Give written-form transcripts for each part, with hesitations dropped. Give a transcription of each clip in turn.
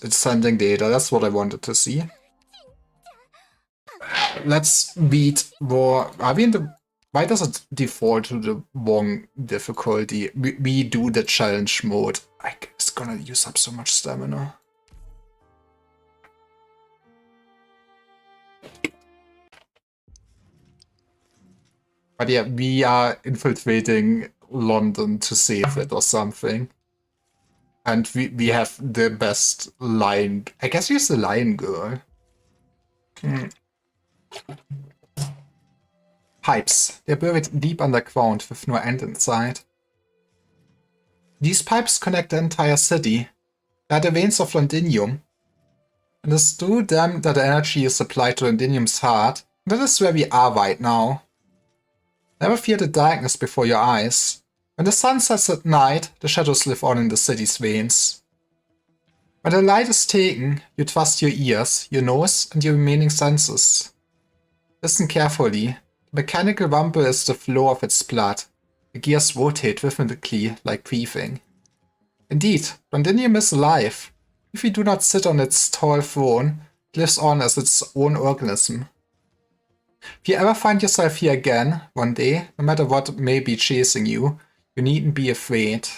It's sending data. That's what I wanted to see. Let's beat war. Are we in the... Why does it default to the wrong difficulty? We do the challenge mode. It's gonna use up so much stamina. But yeah, we are infiltrating London to save it or something. And we have the best lion. I guess he's the lion girl. Pipes. They're buried deep underground with no end inside. These pipes connect the entire city. They are the veins of Londinium. And it's through them that the energy is supplied to Londinium's heart. That is where we are right now. Never fear the darkness before your eyes. When the sun sets at night, the shadows live on in the city's veins. When the light is taken, you trust your ears, your nose, and your remaining senses. Listen carefully. The mechanical rumble is the flow of its blood. The gears rotate rhythmically like breathing. Indeed, Londinium is alive. If you do not sit on its tall throne, it lives on as its own organism. If you ever find yourself here again, one day, no matter what may be chasing you, you needn't be afraid.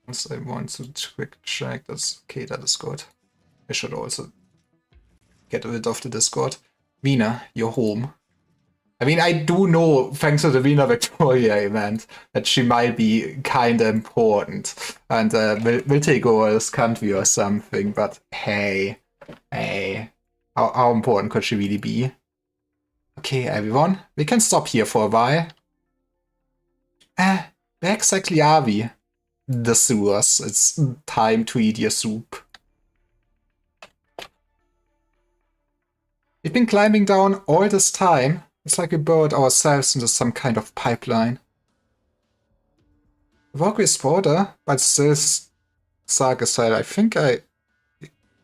I want to quick check this. Okay, that is good. I should also get rid of the Discord. Wiener, you're home. I mean, I do know, thanks to the Wiener Victoria event, that she might be kinda important. And will take over this country or something, but hey. How important could she really be? Okay, everyone, we can stop here for a while. Where exactly are we? The sewers. It's time to eat your soup. We've been climbing down all this time. It's like we burrowed ourselves into some kind of pipeline. The walkway is broader, but still Saga said, I think I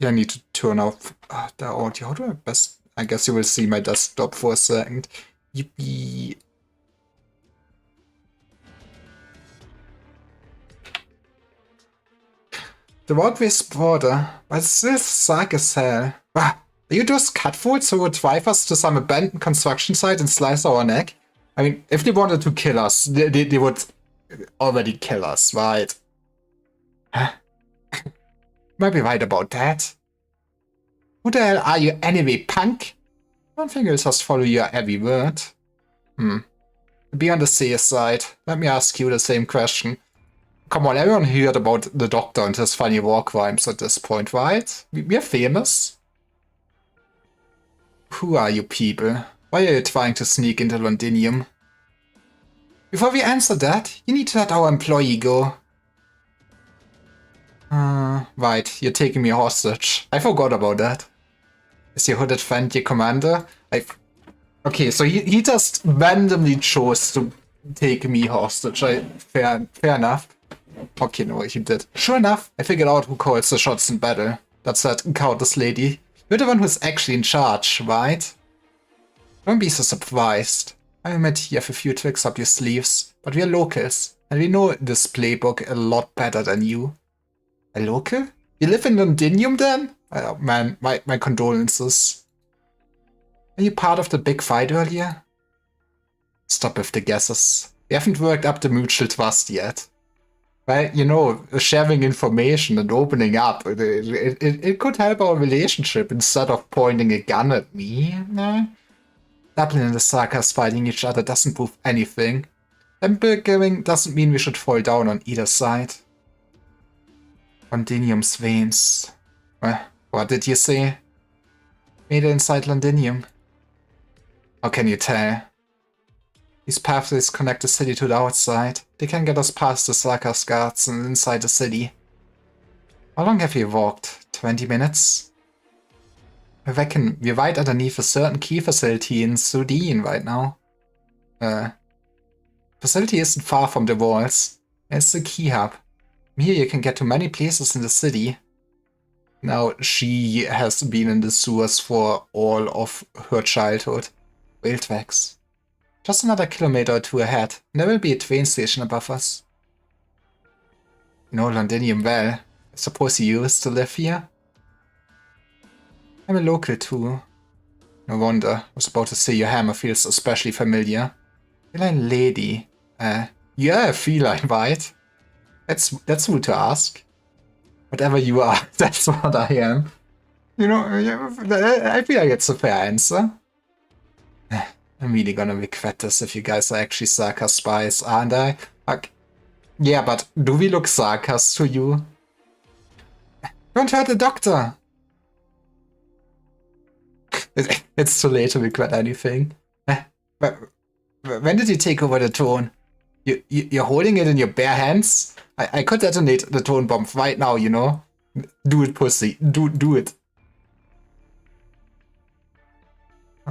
need to turn off the audio. How do I best... I guess you will see my desktop for a second. Yippee. The walkway is broader, but it's still dark as hell. Are you those catfolds who would drive us to some abandoned construction site and slice our neck? I mean, if they wanted to kill us, they would already kill us, right? Huh? Might be right about that. Who the hell are you anyway, punk? I don't think you'll just follow your every word. Be on the safe side. Let me ask you the same question. Come on, everyone heard about the Doctor and his funny war crimes at this point, right? We're famous. Who are you people? Why are you trying to sneak into Londinium? Before we answer that, you need to let our employee go. Right, you're taking me hostage. I forgot about that. Is your hooded friend your commander? Okay, so he just randomly chose to take me hostage. Fair enough. Okay, no, he did. Sure enough, I figured out who calls the shots in battle. That's that countess lady. You're the one who's actually in charge, right? Don't be so surprised. I admit you have a few tricks up your sleeves, but we're locals, and we know this playbook a lot better than you. A local? You live in Londinium then? Oh man, my condolences. Are you part of the big fight earlier? Stop with the guesses. We haven't worked up the mutual trust yet. Well, you know, sharing information and opening up, it could help our relationship instead of pointing a gun at me. No? Dublin and the Sarkas fighting each other doesn't prove anything. Temple giving doesn't mean we should fall down on either side. Londinium's veins. What did you say? Made it inside Londinium. How can you tell? These pathways connect the city to the outside. They can get us past the Sarkas guards and inside the city. How long have you walked? 20 minutes? I reckon we're right underneath a certain key facility in Sudin right now. Facility isn't far from the walls. It's the key hub. From here you can get to many places in the city. Now, she has been in the sewers for all of her childhood. Rail tracks. Just another kilometer or two ahead, and there will be a train station above us. You know Londinium well. suppose you used to live here? I'm a local too. No wonder. I was about to say your hammer feels especially familiar. Feline lady. You're a feline, right? That's rude to ask. Whatever you are, that's what I am. You know, I feel like it's a fair answer. I'm really gonna regret this if you guys are actually Sarkaz spies, aren't I? Like, yeah, but do we look Sarkaz to you? Don't hurt the doctor! It's too late to regret anything. But when did you take over the tone? You're holding it in your bare hands? I could detonate the tone bomb right now, you know? Do it, pussy. Do it.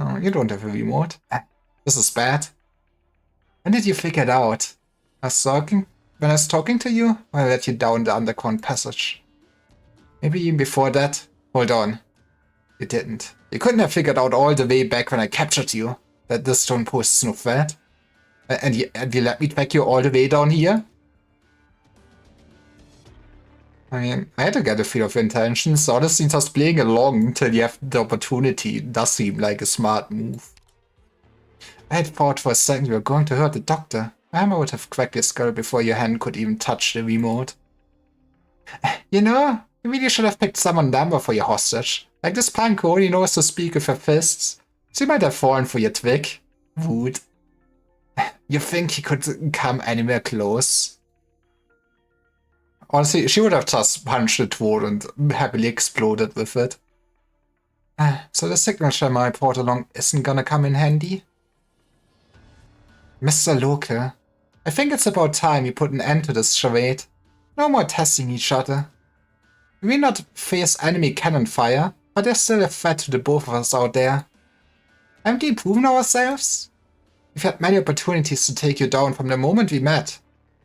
Oh, you don't have a remote. This is bad. When did you figure it out? When I was talking to you? Or I let you down the underground passage? Maybe even before that? Hold on. You didn't. You couldn't have figured out all the way back when I captured you that this stone posts no threat. And you let me track you all the way down here? I mean, I had to get a feel of intentions. Honestly, just playing along until you have the opportunity does seem like a smart move. I had thought for a second you were going to hurt the doctor. My hammer would have cracked your skull before your hand could even touch the remote. You know, you really should have picked someone dumber for your hostage. Like this punk who only knows to speak with her fists. She might have fallen for your twig. Rude. You think he could come anywhere close? Honestly, she would have just punched it toward and happily exploded with it. So the signature I brought along isn't gonna come in handy? Mr. Local, I think it's about time you put an end to this charade. No more testing each other. We may not face enemy cannon fire, but there's still a threat to the both of us out there. Haven't we proven ourselves? We've had many opportunities to take you down from the moment we met.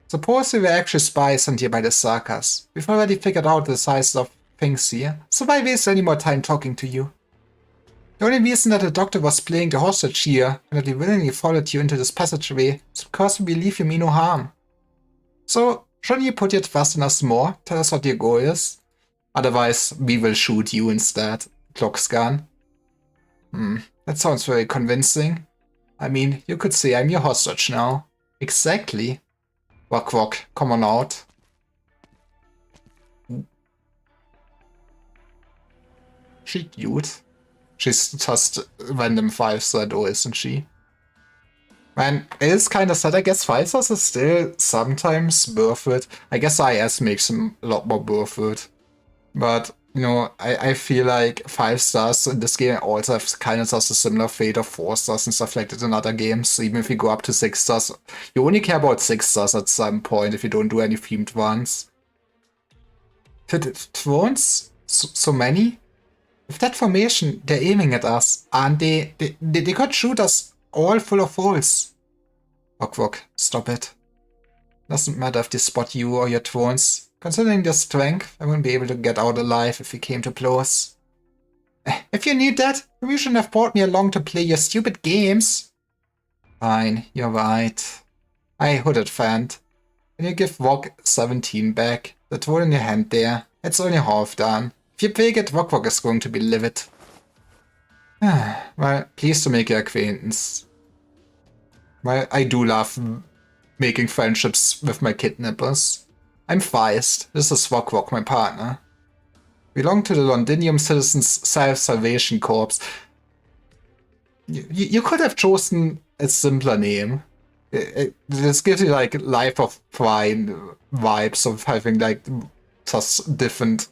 Suppose we were actually spies sent here by the Sarkaz. We've already figured out the size of things here, so why waste any more time talking to you? The only reason that the doctor was playing the hostage here and that we willingly followed you into this passageway is because we believe you mean no harm. So, shouldn't you put your trust in us more? Tell us what your goal is? Otherwise, we will shoot you instead. Clock's gone. That sounds very convincing. I mean, you could say I'm your hostage now. Exactly. Wok, come on out. She cute. She's just random 5-star though, isn't she? Man, it is kind of sad. I guess 5-stars is still sometimes worth it. I guess IS makes them a lot more worth it. But, you know, I feel like 5-stars in this game also have kind of just a similar fate of 4-stars and stuff like that in other games. Even if you go up to 6-stars, you only care about 6-stars at some point if you don't do any themed ones. Thrones? So many? With that formation, they're aiming at us, and they could shoot us all full of holes. Wok, stop it. Doesn't matter if they spot you or your drones. Considering their strength, I wouldn't be able to get out alive if we came too close. If you knew that, you shouldn't have brought me along to play your stupid games. Fine, you're right. Hey, hooded fan. Can you give Wok 17 back? The tool in your hand there. It's only half done. If you take it, Wok is going to be livid. Well, pleased to make your acquaintance. Well, I do love making friendships with my kidnappers. I'm Feist. This is Wok, my partner. Belong to the Londinium Citizens Self-Salvation Corps. You could have chosen a simpler name. This gives you like Life of Prime vibes of having like just different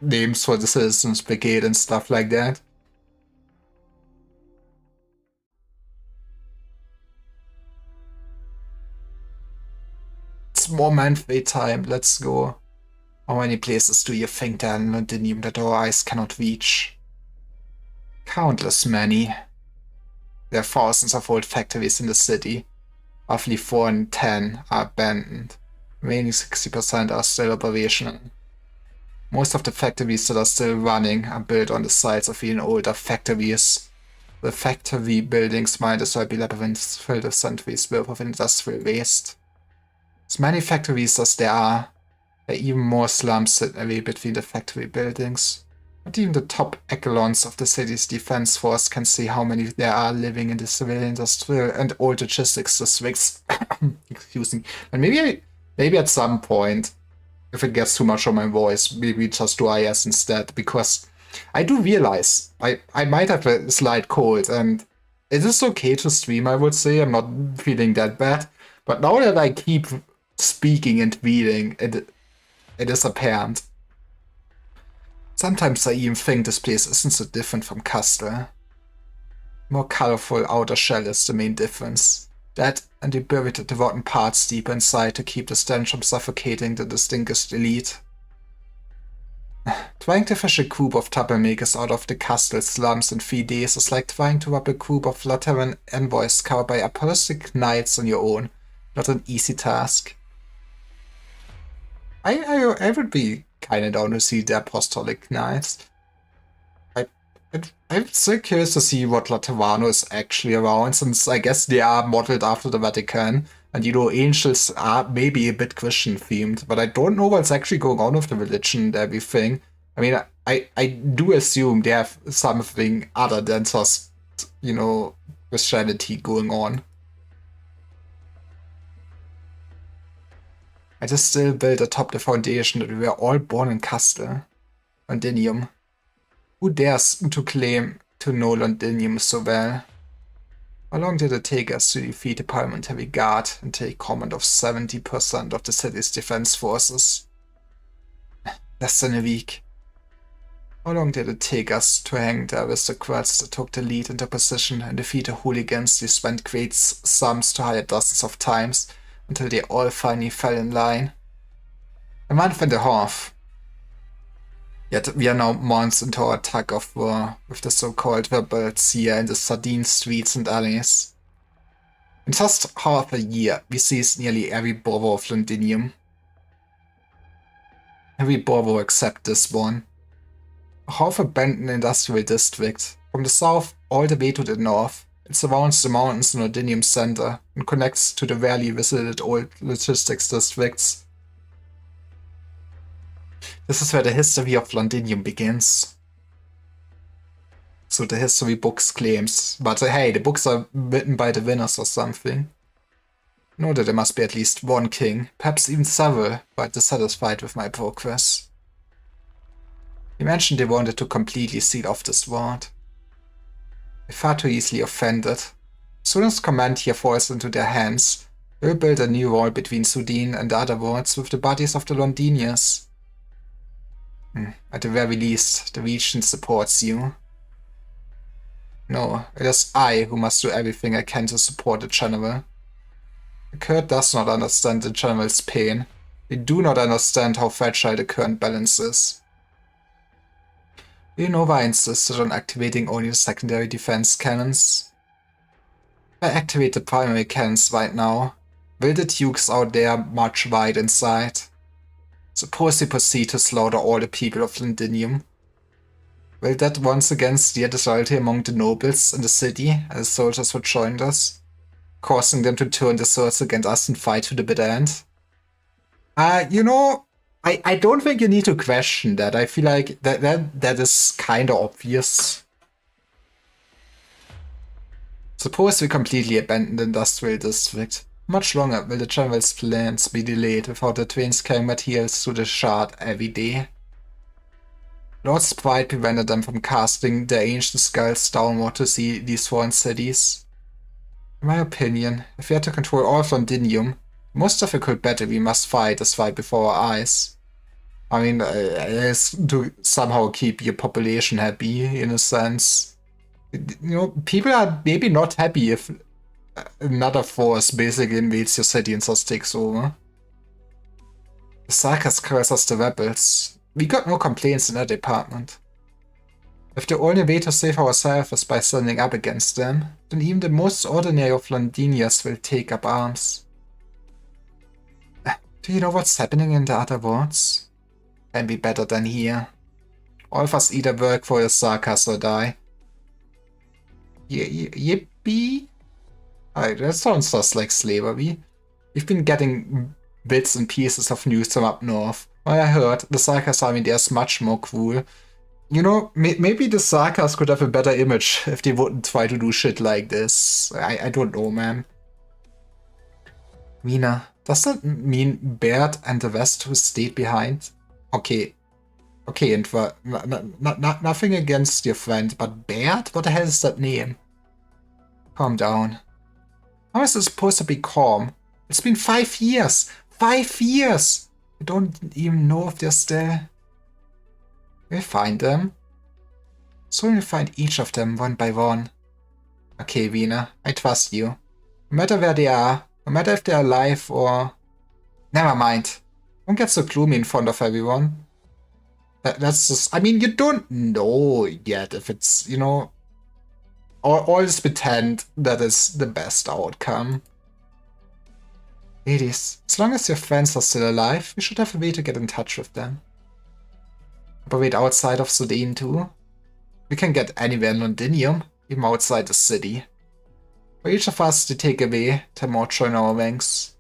names for the Citizens Brigade and stuff like that. It's more monthly time, let's go. How many places do you think there are in Londinium that our eyes cannot reach? Countless many. There are thousands of old factories in the city. Roughly 4 in 10 are abandoned. Remaining 60% are still operational. Most of the factories that are still running are built on the sites of even older factories. The factory buildings might as well be labyrinths filled with centuries worth of industrial waste. As many factories as there are There are even more slums sitting away between the factory buildings. Not even the top echelons of the city's defense force can see how many there are living in the civilian, industrial, and old logistics districts. Excuse me. And maybe at some point, if it gets too much on my voice, maybe just do IS instead, because I do realize I might have a slight cold, and it is okay to stream, I would say. I'm not feeling that bad. But now that I keep speaking and reading, it is apparent. Sometimes I even think this place isn't so different from Castle. More colorful outer shell is the main difference. That and they buried the rotten parts deep inside to keep the stench from suffocating the distinguished elite. Trying to fish a group of troublemakers out of the Castle slums in 3 days is like trying to rob a group of Lateran envoys covered by Arknights on your own. Not an easy task. I would be kinda down to see the Apostolic Knights. I'm so curious to see what Laterano is actually around, since I guess they are modeled after the Vatican, and angels are maybe a bit Christian themed, but I don't know what's actually going on with the religion and everything. I mean, I do assume they have something other than just, Christianity going on. I just still built atop the foundation that we were all born in Castle. Londinium. Who dares to claim to know Londinium so well? How long did it take us to defeat the Parliamentary Guard and take command of 70% of the city's defense forces? Less than a week. How long did it take us to hang the aristocrats that took the lead into position and defeat the hooligans who spent great sums to hire dozens of times until they all finally fell in line? A month and a half. Yet we are now months into our tug of war with the so-called rebels here in the sardine streets and alleys. In just half a year, we seized nearly every borough of Londinium. Every borough except this one. A half-abandoned industrial district, from the south all the way to the north. It surrounds the mountains in Londinium's center and connects to the rarely visited old logistics districts. This is where the history of Londinium begins. So the history books claims, but hey, the books are written by the winners or something. I know that there must be at least one king, perhaps even several, quite dissatisfied with my progress. He mentioned they wanted to completely seal off this world. They're far too easily offended. As soon as command here falls into their hands, they'll build a new wall between Sudin and the other worlds with the bodies of the Londinians. At the very least, the region supports you. No, it is I who must do everything I can to support the general. The Kurd does not understand the general's pain. They do not understand how fragile the current balance is. Do you know why I insisted on activating only the secondary defense cannons? If I activate the primary cannons right now, will the dukes out there march right inside? Suppose they proceed to slaughter all the people of Londinium. Will that once again steer disloyalty among the nobles in the city and the soldiers who joined us, causing them to turn their swords against us and fight to the bitter end? I don't think you need to question that. I feel like that is kinda obvious. Suppose we completely abandon the industrial district. Much longer will the general's plans be delayed without the trains carrying materials to the shard every day. Lord's pride prevented them from casting their ancient skulls downward to see these foreign cities. In my opinion, if we had to control all of Londinium, the most difficult battle we must fight is right before our eyes. I mean, is to somehow keep your population happy, in a sense. People are maybe not happy if another force basically invades your city and just takes over. The Sarkas calls us the rebels. We got no complaints in that department. If the only way to save ourselves is by standing up against them, then even the most ordinary of Londinians will take up arms. Do you know what's happening in the other worlds? Can be better than here. All of us either work for the Sarkas or die. Yippee? That sounds just like slavery. We've been getting bits and pieces of news from up north. I heard the Sarkas army there is much more cool. You know, maybe the Sarkas could have a better image if they wouldn't try to do shit like this. I don't know, man. Mina, does that mean Baird and the rest who stayed behind? Okay. Okay, and nothing against your friend, but Baird? What the hell is that name? Calm down. How is this supposed to be calm? It's been 5 years! 5 years! I don't even know if they're still... We'll find them. Soon we'll find each of them one by one. Okay, Wiener, I trust you. No matter where they are, no matter if they're alive or... Never mind. Don't get so gloomy in front of everyone. That's just... I mean, you don't know yet if it's, you know... Always pretend that is the best outcome. Ladies, as long as your friends are still alive, we should have a way to get in touch with them. Operate outside of Sudan too. We can get anywhere in Londinium, even outside the city. For each of us to take away, Tamor join our ranks.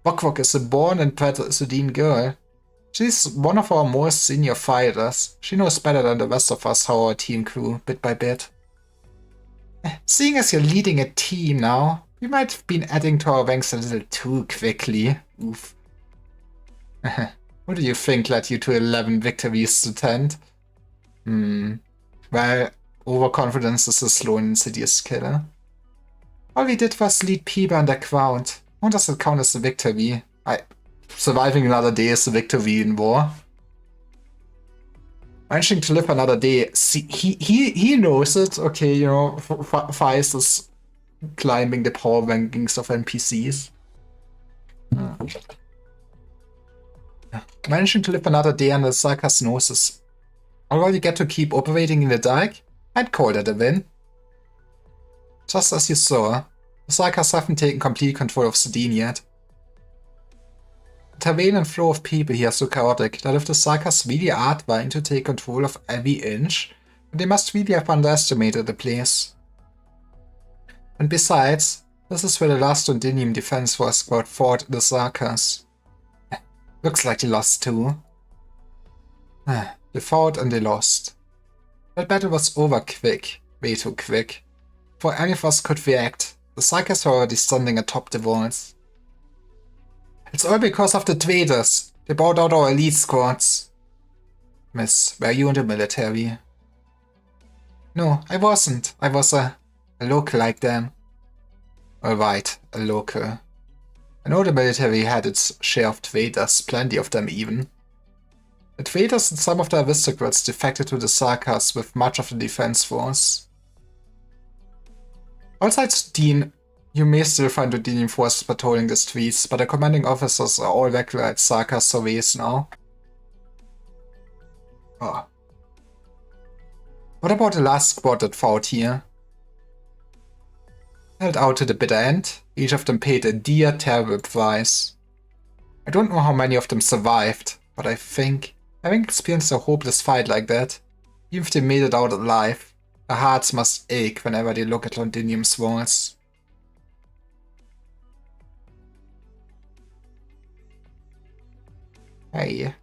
Wok is a born and bred Sudan girl. She's one of our most senior fighters. She knows better than the rest of us how our team grew, bit by bit. Seeing as you're leading a team now, we might have been adding to our ranks a little too quickly. Oof. What do you think led you to 11 victories to 10? Well, overconfidence is a slow and insidious killer. All we did was lead people underground. Won't does it count as a victory? Surviving another day is a victory in war. Managing to live another day, see, he knows it. Okay, you know, Feist is climbing the power rankings of NPCs. Managing to live another day under Sarkas' noses. Although you get to keep operating in the dark, I'd call that a win. Just as you saw, the Sarkas haven't taken complete control of Sudan yet. The terrain and flow of people here are so chaotic that if the Sarkas really are trying to take control of every inch, they must really have underestimated the place. And besides, this is where the last Londinium defense force squad fought the Sarkas. Looks like they lost too. They fought and they lost. That battle was over quick, way too quick. Before any of us could react, the Sarkas were already standing atop the walls. It's all because of the traitors. They bought out our elite squads. Miss, were you in the military? No, I wasn't. I was a local like them. Alright, a local. I know the military had its share of traitors, plenty of them even. The traitors and some of the aristocrats defected to the Sarkas with much of the defense force. Outside Sudan, you may still find Londinium forces patrolling the streets, but the commanding officers are all regular at Sarkas surveys now. Oh. What about the last squad that fought here? Held out to the bitter end, each of them paid a dear, terrible price. I don't know how many of them survived, but I think, having experienced a hopeless fight like that, even if they made it out alive, their hearts must ache whenever they look at Londinium's walls. Hey.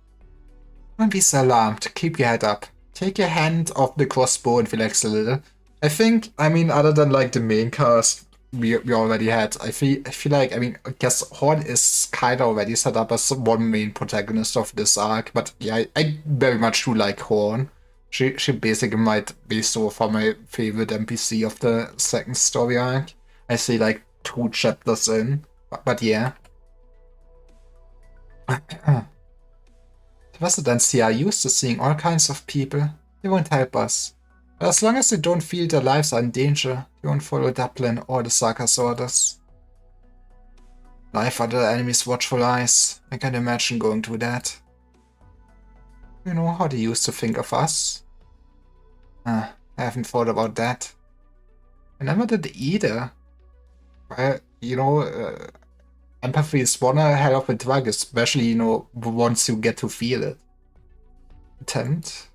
Don't be so alarmed, keep your head up. Take your hand off the crossbow and relax a little. I think, I mean, other than like the main cast we already had, I feel like, I mean, I guess Horn is kind of already set up as one main protagonist of this arc, but yeah, I very much do like Horn. She basically might be so far my favorite NPC of the second story arc. I see like 2 chapters in, but yeah. The residents here are used to seeing all kinds of people. They won't help us. But as long as they don't feel their lives are in danger, they won't follow Dublin or the Sarkas' orders. Life under the enemy's watchful eyes. I can imagine going through that. You know how they used to think of us? I haven't thought about that. I never did either. Well, you know, empathy is one hell of a drug, especially, you know, once you get to feel it. Attempt?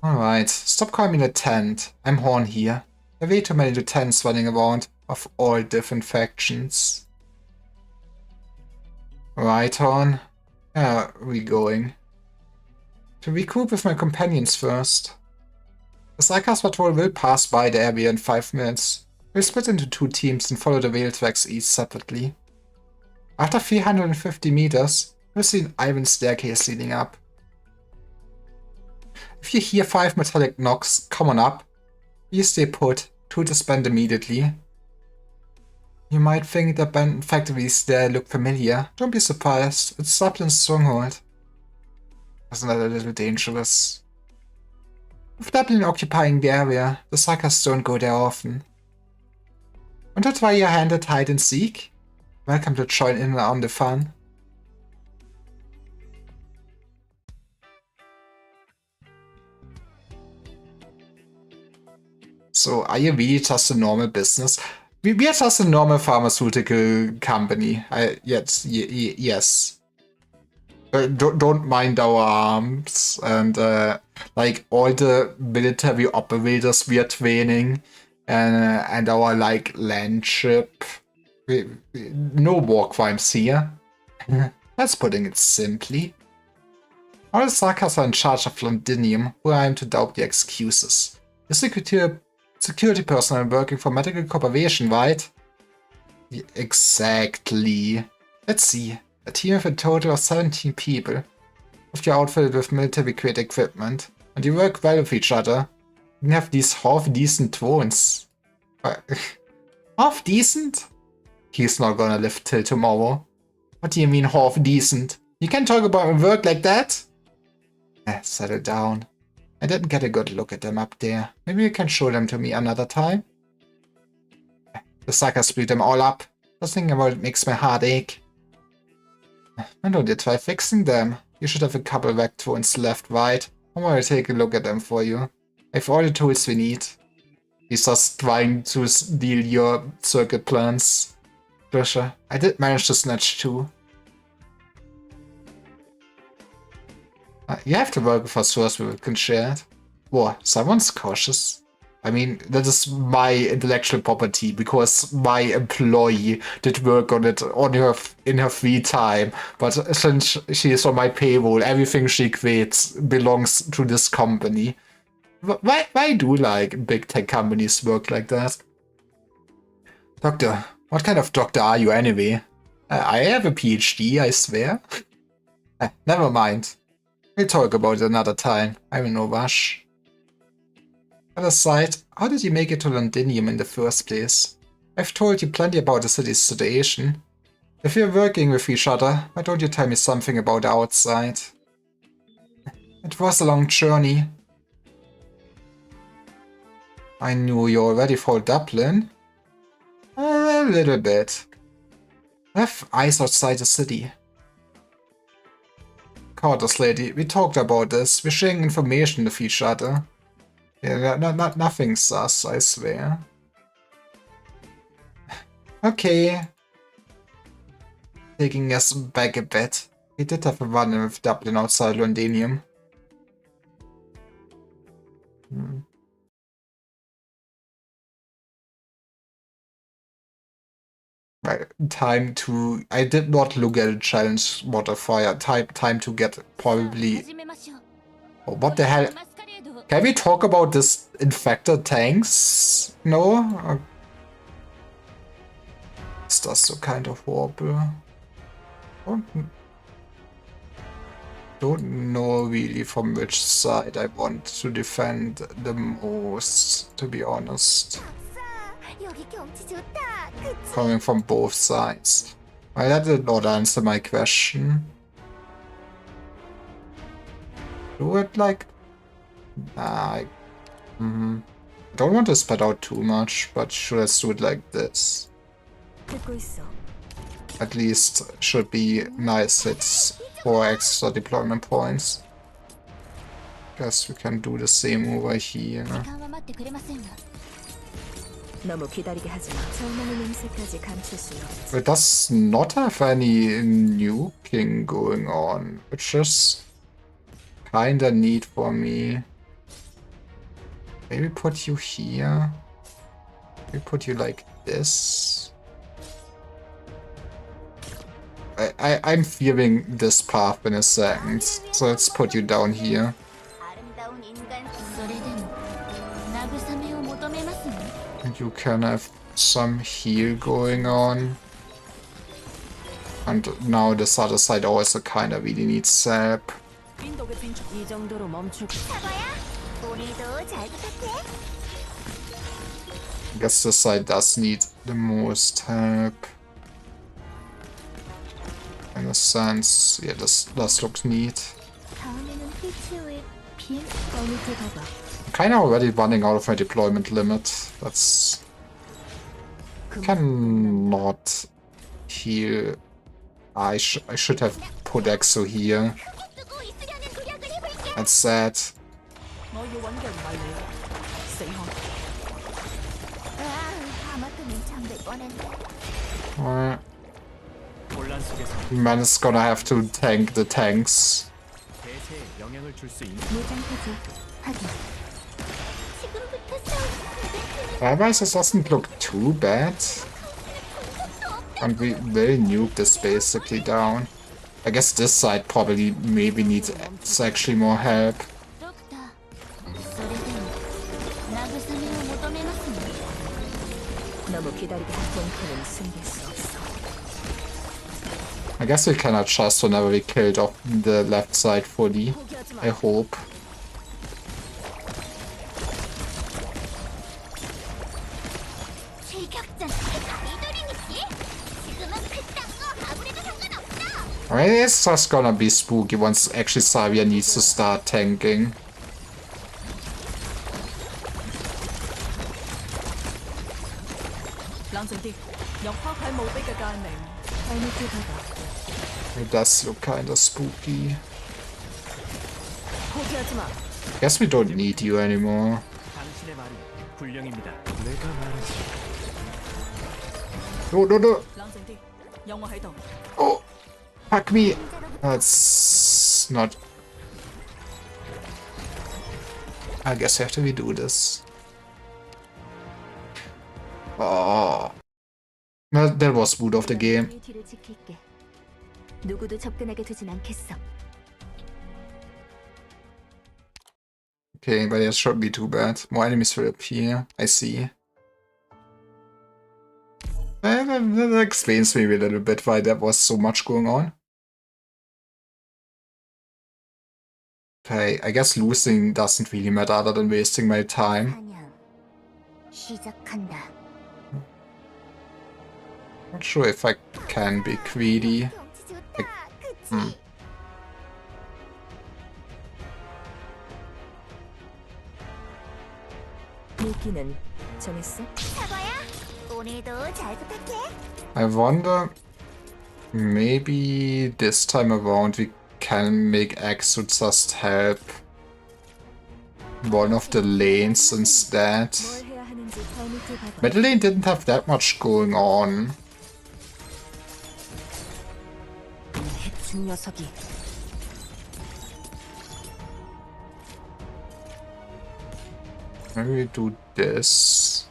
Alright, stop calling me a tent. I'm Horn here. There are way too many lieutenants running around of all different factions. Right, Horn. Where are we going? To regroup with my companions first. The Psychers patrol will pass by the area in 5 minutes. We'll split into 2 teams and follow the rail tracks each separately. After 350 meters, you'll see an iron staircase leading up. If you hear 5 metallic knocks, come on up. You stay put, 2 to spend immediately. You might think the abandoned factories there look familiar. Don't be surprised, it's Dublin's stronghold. Isn't that a little dangerous? With Dublin occupying the area, the Psychers don't go there often. Want to try your hand at hide and seek? Welcome to join in on the fun. So, are you really just a normal business? We are just a normal pharmaceutical company. Yes. Don't mind our arms and like all the military operators we are training and our like land ship. No war crimes here. That's putting it simply. All the Psychers are in charge of Londinium, who I am to doubt the excuses. The security personnel working for medical corporation, right? Yeah, exactly. Let's see. A team of a total of 17 people. If you're outfitted with military-grade equipment, and you work well with each other, you can have these half-decent drones. Half-decent? He's not gonna live till tomorrow. What do you mean half-decent? You can't talk about work like that? Settle down. I didn't get a good look at them up there. Maybe you can show them to me another time? The Psychers split them all up. Just thinking about it makes my heart ache. Why don't you try fixing them? You should have a couple of drones left, right? I want to take a look at them for you. I have all the tools we need. He's just trying to steal your circuit plans. Trisha, I did manage to snatch 2. You have to work with us first, we can share it. Whoa, someone's cautious. I mean, that is my intellectual property, because my employee did work on it in her free time. But since she is on my payroll, everything she creates belongs to this company. Why do like big tech companies work like that? Doctor, what kind of doctor are you anyway? I have a PhD, I swear. Never mind. We'll talk about it another time. I'm in no rush. Other side, how did you make it to Londinium in the first place? I've told you plenty about the city's situation. If you're working with each other, why don't you tell me something about the outside? It was a long journey. I knew you already for Dublin. A little bit. I have eyes outside the city. Quarters lady, we talked about this. We're sharing information with each other. Yeah, nothing sus, I swear. Okay. Taking us back a bit. We did have a run with Dublin outside Londinium. Right, time to... I did not look at a challenge modifier. Time to get probably... Oh, what the hell? Can we talk about this infected tanks? No? Is that so kind of horrible? Don't know really from which side I want to defend the most, to be honest. Coming from both sides. Well, that did not answer my question. Do it like... I don't want to spread out too much, but should I do it like this? At least should be nice hits for extra deployment points. Guess we can do the same over here. It does not have any nuking going on, which is kinda neat for me. Maybe put you here. Maybe put you like this. I'm feeling this path in a second, so let's put you down here. And you can have some heal going on. And now this other side also kinda really needs sap. I guess this side does need the most help. In a sense, yeah, this does look neat. I'm kinda already running out of my deployment limit. That's... cannot heal. I should have put Exo here. That's sad. Well, man is gonna have to tank the tanks. Otherwise, it doesn't look too bad. And we will nuke this basically down. I guess this side probably maybe needs actually more help. I guess we can adjust whenever we killed off the left side fully. I hope. I mean, it's just gonna be spooky once actually Savia needs to start tanking. It does look kinda spooky. Guess we don't need you anymore. No. Oh! Fuck me! That's not... I guess I have to redo this. Oh. That was boot of the game. Okay, but it shouldn't be too bad. More enemies will appear. I see. That explains maybe a little bit why there was so much going on. Okay, I guess losing doesn't really matter other than wasting my time. Not sure if I can be greedy. I wonder, maybe this time around we can make Exo just help one of the lanes instead. Middle lane didn't have that much going on. Maybe we do this.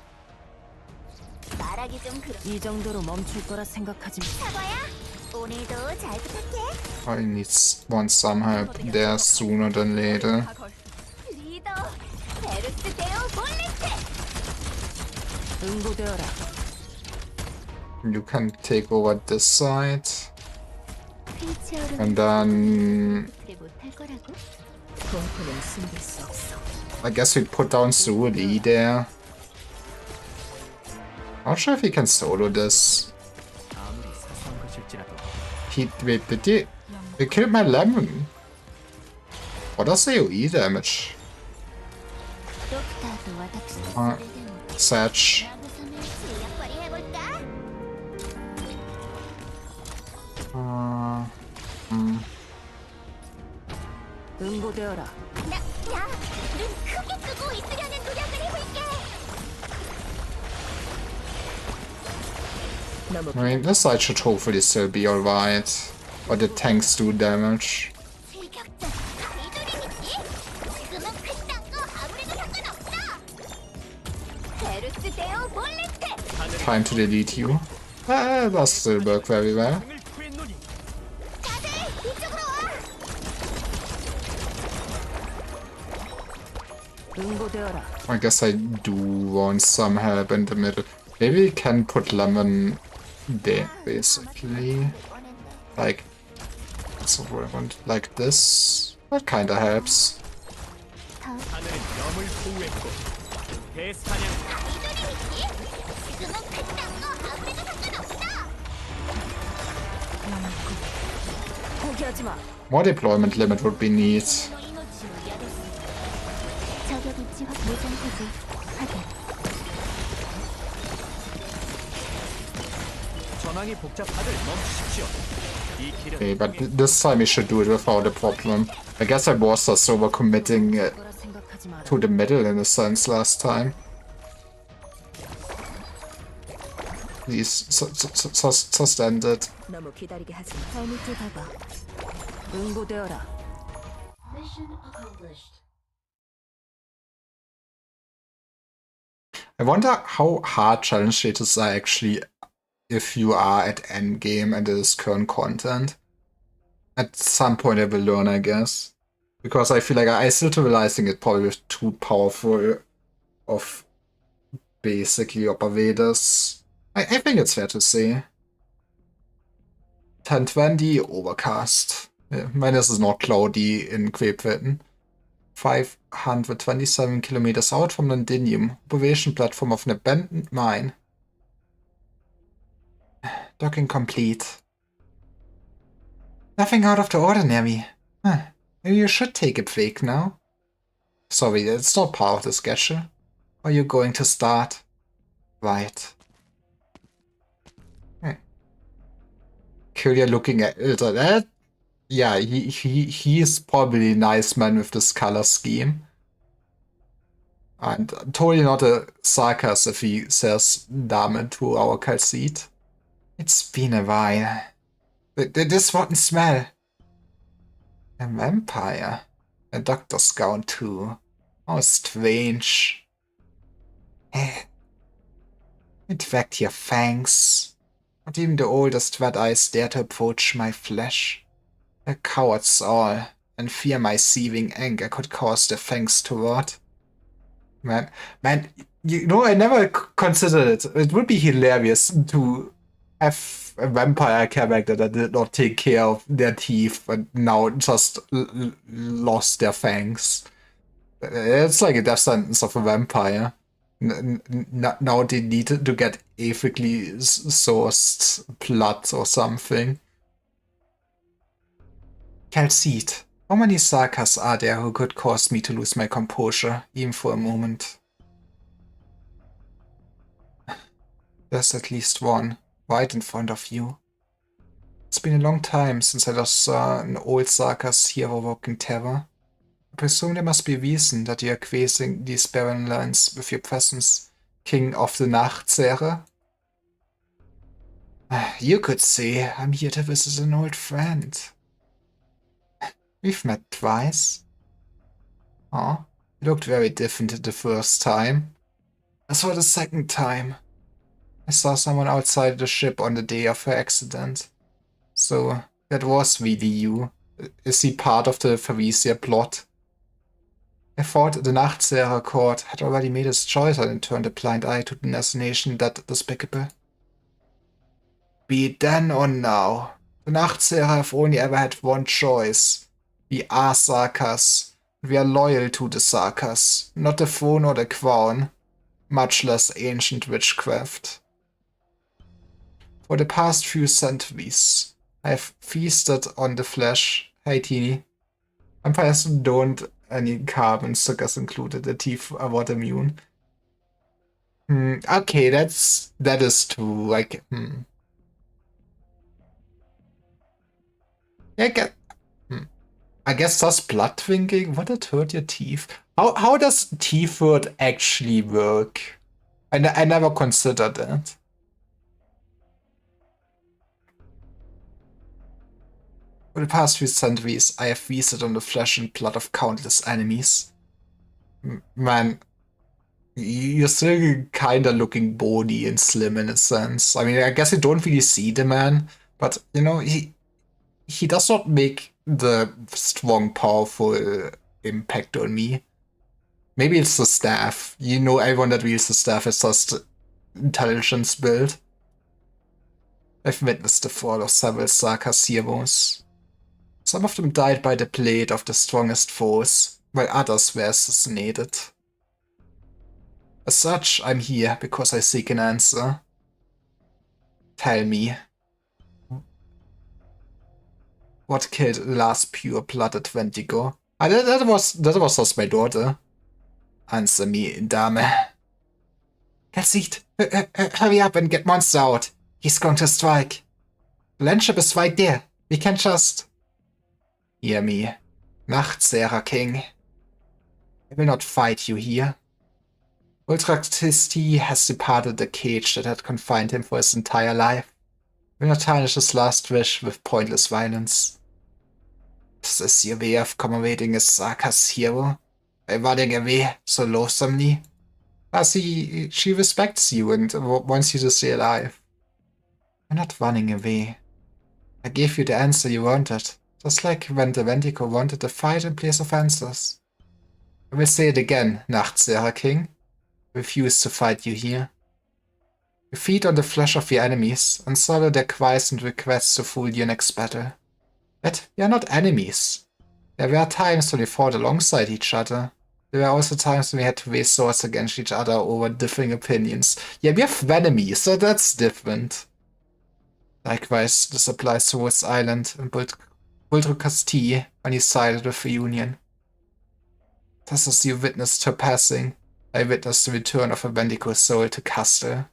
I need want some help there sooner than later. You can take over this side. And then... I guess we put down Suoli there. Not sure if he can solo this. Wait, did he? He killed my lemon. What does AoE damage? Satch. I mean, this side should hopefully still be alright. But the tanks do damage. Time to delete you. That still work very well. I guess I do want some help in the middle. Maybe we can put Lemon there, basically. Like, so what I want, like this. That kinda helps. More deployment limit would be neat. Okay, but this time we should do it without a problem. I guess I was just overcommitting to the middle in a sense last time. Please, suspend it. I wonder how hard challenge stages are actually if you are at endgame and it is current content. At some point I will learn, I guess. Because I feel like I still realizing it probably was too powerful of basically operators. I think it's fair to say. 1020 overcast. Mine is not cloudy in Quapewetten. 527 kilometers out from Londinium. Observation platform of an abandoned mine. Docking complete. Nothing out of the ordinary. Huh. Maybe you should take a break now. Sorry, it's not part of the schedule. Are you going to start? Right. Cool, you're looking at that. Yeah, he's probably a nice man with this color scheme. And totally not a sarcasm if he says Dame to our Calcite. It's been a while. This rotten smell. A vampire. A doctor's gown too. How strange. It whacked your fangs. Not even the oldest red eyes dare to approach my flesh. They're cowards all, and fear my seething anger could cause their fangs to rot. Man, you know, I never considered it. It would be hilarious to have a vampire character that did not take care of their teeth and now just lost their fangs. It's like a death sentence of a vampire. Now they need to get ethically sourced blood or something. Calcite, how many Sarkas are there who could cause me to lose my composure, even for a moment? There's at least one, right in front of you. It's been a long time since I last saw an old Sarkas hero-evoking terror. I presume there must be a reason that you are gracing these barren lands with your presence, King of the Nachtsehre. You could say I'm here to visit an old friend. We've met twice. Oh, you looked very different the first time. As for the second time, I saw someone outside the ship on the day of her accident. So, that was really you. Is he part of the Pharesia plot? I thought the Nachtsehre court had already made its choice and turned a blind eye to an assassination that despicable. Be it then or now, the Nachtsehre have only ever had one choice. We are Sarkas. We are loyal to the Sarkas, not the throne or the crown, much less ancient witchcraft. For the past few centuries, I have feasted on the flesh. Hey, Teeny. Vampires don't any carbon, suckers included. The teeth are what immune. Okay, that is true. Like, Yeah, I guess does blood drinking? Would it hurt your teeth? How does teeth hurt actually work? I never considered that. For the past few centuries, I have feasted on the flesh and blood of countless enemies. Man, you're still kinda looking bony and slim in a sense. I mean, I guess you don't really see the man, but you know, he does not make the strong, powerful impact on me. Maybe it's the staff. You know, everyone that wields the staff is just intelligence build. I've witnessed the fall of several Sarkha's heroes. Some of them died by the blade of the strongest foes, while others were assassinated. As such, I'm here because I seek an answer. Tell me, what killed the last pure-blooded Wendigo? That was just my daughter. Answer me, Dame. Gesicht, hurry up and get Monster out. He's going to strike. The landship is right there. We can just... Hear me, Nachtseher King. I will not fight you here. Ultractisti has departed the cage that had confined him for his entire life. I will not tarnish his last wish with pointless violence. Is this your way of commemorating a Sarkha's hero? By running away so loathsomely? She respects you and wants you to stay alive. I'm not running away. I gave you the answer you wanted, just like when the Wendigo wanted a fight in place of answers. I will say it again, Nachtseher King. I refuse to fight you here. You feed on the flesh of your enemies and swallow their cries and requests to fool your next battle. Yet we are not enemies. There were times when we fought alongside each other. There were also times when we had to raise swords against each other over differing opinions. Yeah, we have enemies, so that's different. Likewise, this applies to Rose Island and Buldrukasti when you sided with the Union. Just as you witnessed her passing, I witnessed the return of a Wendigo soul to Castle.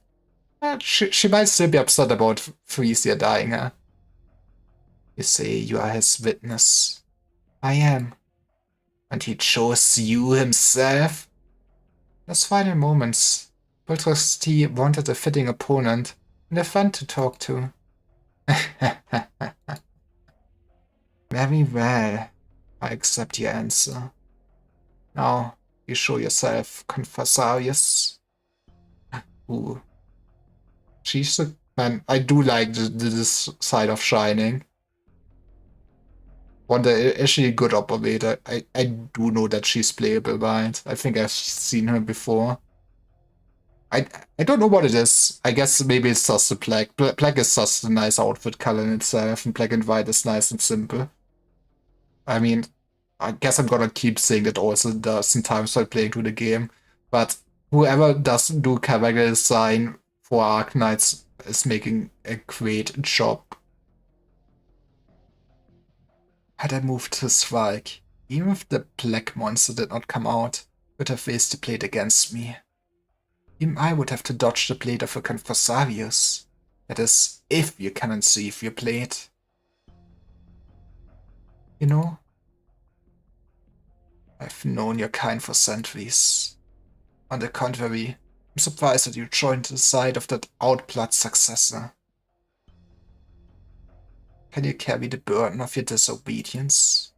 She might still be upset about Frisia dying, huh? You say you are his witness. I am. And he chose you himself? In his final moments, Buldrukasti wanted a fitting opponent and a friend to talk to. Very well. I accept your answer. Now, you show yourself, Confessarius. Ooh. She's a... Man, I do like this side of Shining. Wonder, is she a good operator? I do know that she's playable, right? I think I've seen her before. I don't know what it is. I guess maybe it's just the black. Black is just a nice outfit color in itself, and black and white is nice and simple. I mean, I guess I'm gonna keep saying that also sometimes while playing through the game. But whoever does do character design for Arknights is making a great job. Had I moved to Svalk, even if the black monster did not come out, would have faced the blade against me. Even I would have to dodge the blade of a Confessarius. That is, if you can unsheath your blade. You know, I've known your kind for centuries. On the contrary, I'm surprised that you joined the side of that outblood successor. Can you carry the burden of your disobedience?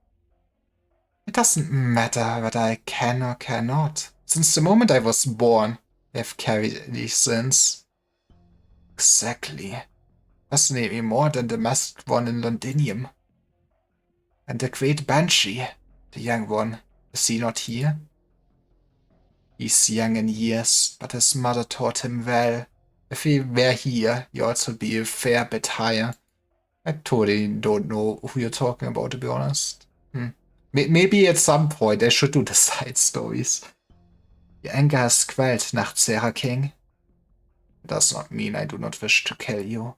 It doesn't matter whether I can or cannot. Since the moment I was born, I have carried these sins. Exactly. Fascinate me more than the masked one in Londinium. And the great Banshee, the young one, is he not here? He's young in years, but his mother taught him well. If he were here, he'd also be a fair bit higher. I totally don't know who you're talking about, to be honest. Maybe at some point I should do the side stories. Your anger has quelled, Nachtseher King. It does not mean I do not wish to kill you.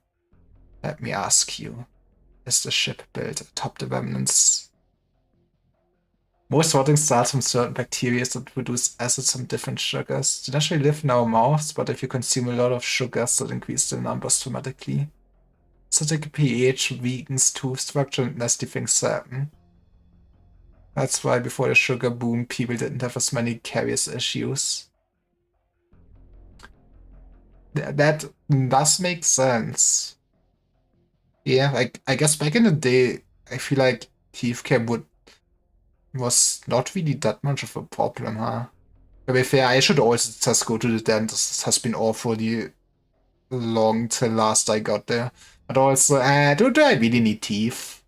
Let me ask you, is the ship built atop the remnants? Most rotting starts from certain bacteria that produce acids from different sugars. They naturally live in our mouths, but if you consume a lot of sugars, that increase their numbers dramatically. Acidic pH weakens tooth structure and nasty things happen. That's why before the sugar boom, people didn't have as many caries issues. That does make sense. Yeah, I guess back in the day, I feel like teeth care was not really that much of a problem, huh? To be fair, I should always just go to the dentist. It has been awfully long till last I got there. But also, do I really need teeth?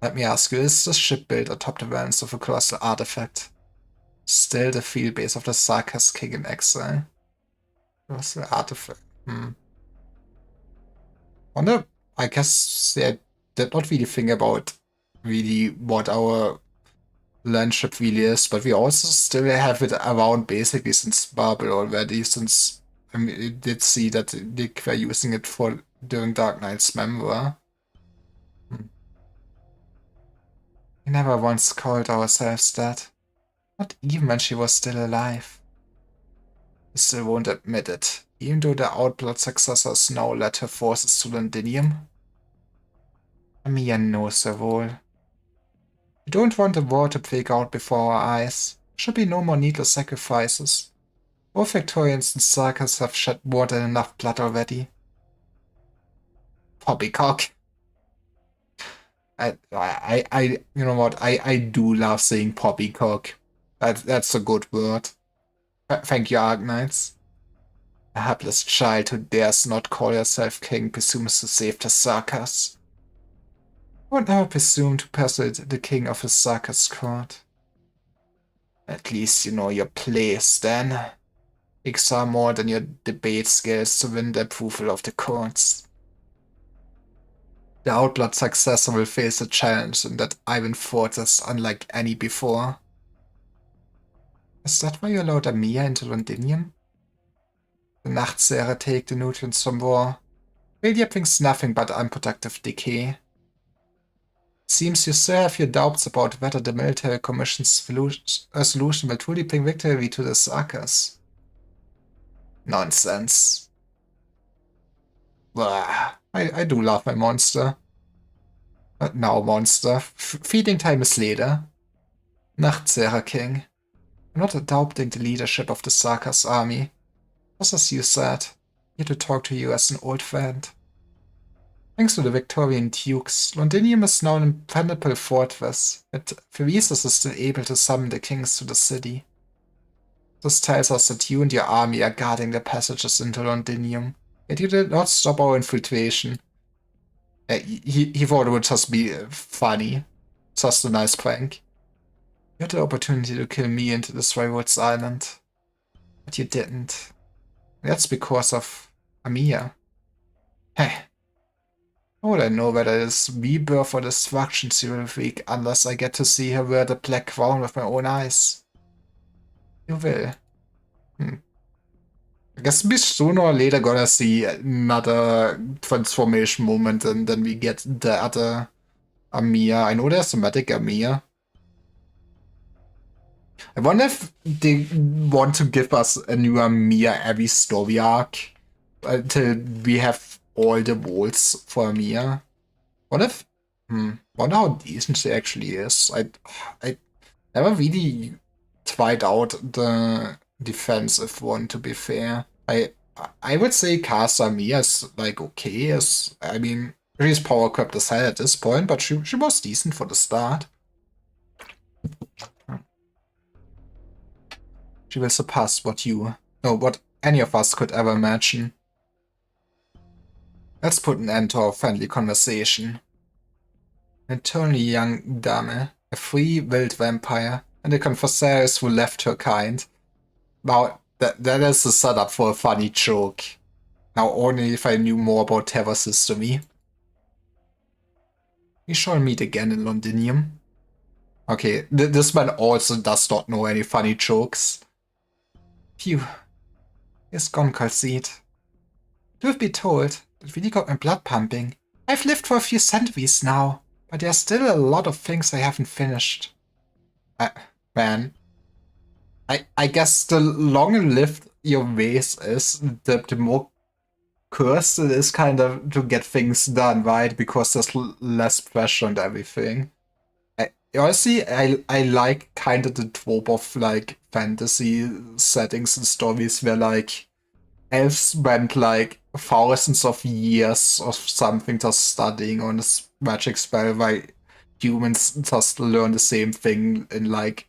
Let me ask you, is this ship built atop the ruins of a colossal artifact? Still the field base of the Sarkis king in exile. Colossal artifact. Wonder, I guess they did not really think about really what our landship really is, but we also still have it around basically since Babel already, since I mean, it did see that they were using it for during Dark Knight's memoir. We never once called ourselves that. Not even when she was still alive. We still won't admit it, even though the Outblood successors now led her forces to Londinium. Amia knows her role. We don't want the war to break out before our eyes. There should be no more needless sacrifices. Both Victorians and Sarkis have shed more than enough blood already. Poppycock. You know what? I do love saying poppycock. That's a good word. Thank you, Arknights. A hapless child who dares not call herself king presumes to save the Sarkis. I would never presume to persuade the king of his Sarkis court. At least you know your place, then. Exile more than your debate skills to win the approval of the courts. The Outblood successor will face a challenge in that Iron fortress unlike any before. Is that why you allowed Amia into Londinium? The Nachtsehre take the nutrients from war. Failure brings nothing but unproductive decay. Seems you still have your doubts about whether the military commission's solution will truly bring victory to the Sarkis. Nonsense. Blah. I do love my monster. But now, monster. Feeding time is later. Nachtsehre King. I'm not doubting the leadership of the Sarkis army. Just as you said, here to talk to you as an old friend. Thanks to the Victorian dukes, Londinium is now an impenetrable fortress, yet Theresis is still able to summon the kings to the city. This tells us that you and your army are guarding the passages into Londinium, yet you did not stop our infiltration. He thought it would just be funny. Just a nice prank. You had the opportunity to kill me into this Railroad's Island, but you didn't. That's because of Amia. Heh. How would I know whether it is rebirth or destruction she will wreak unless I get to see her wear the black crown with my own eyes? You will. I guess we sooner or later gonna see another transformation moment and then we get the other Amia. I know there's a magic Amia. I wonder if they want to give us a new Amia every story arc until we have all the roles for Amia. What if? Wonder how decent she actually is. I never really tried out the defensive one, to be fair. I would say cast Amia is like okay. I mean, she's power crept as hell at this point, but she was decent for the start. She will surpass what any of us could ever imagine. Let's put an end to our friendly conversation. An eternally young dame, a free-willed vampire, and a confessor who left her kind. Now, that is a setup for a funny joke. Now, only if I knew more about Terra's history. We shall meet again in Londinium. Okay, this man also does not know any funny jokes. Phew. He's gone, Calcete. Truth be told, it really got my blood pumping. I've lived for a few centuries now, but there's still a lot of things I haven't finished. Man. I guess the longer lived your race is, the more cursed it is kind of to get things done, right? Because there's less pressure and everything. Honestly, I like kind of the trope of like fantasy settings and stories where like elves spent like thousands of years or something just studying on this magic spell, while humans just learn the same thing in like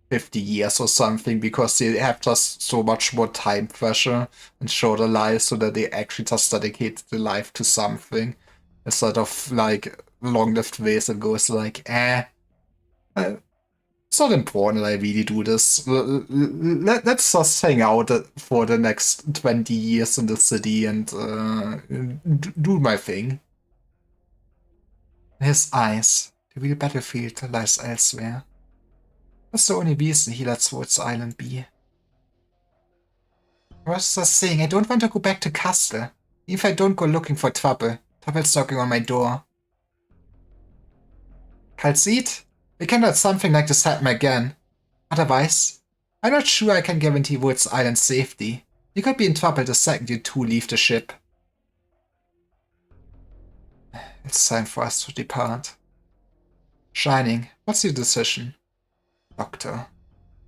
50 years or something because they have just so much more time pressure and shorter lives so that they actually just dedicate their life to something instead of like long-lived vessel goes like, it's not important that I really do this. Let's just hang out for the next 20 years in the city and do my thing. His eyes. The real battlefield lies elsewhere. That's the only reason he lets Woods Island be. I was just saying, I don't want to go back to Castle. Even if I don't go looking for trouble. Trouble's knocking on my door. Kalzit? We can let something like this happen again. Otherwise, I'm not sure I can guarantee Woods Island's safety. You could be in trouble the second you two leave the ship. It's time for us to depart. Shining, what's your decision? Doctor,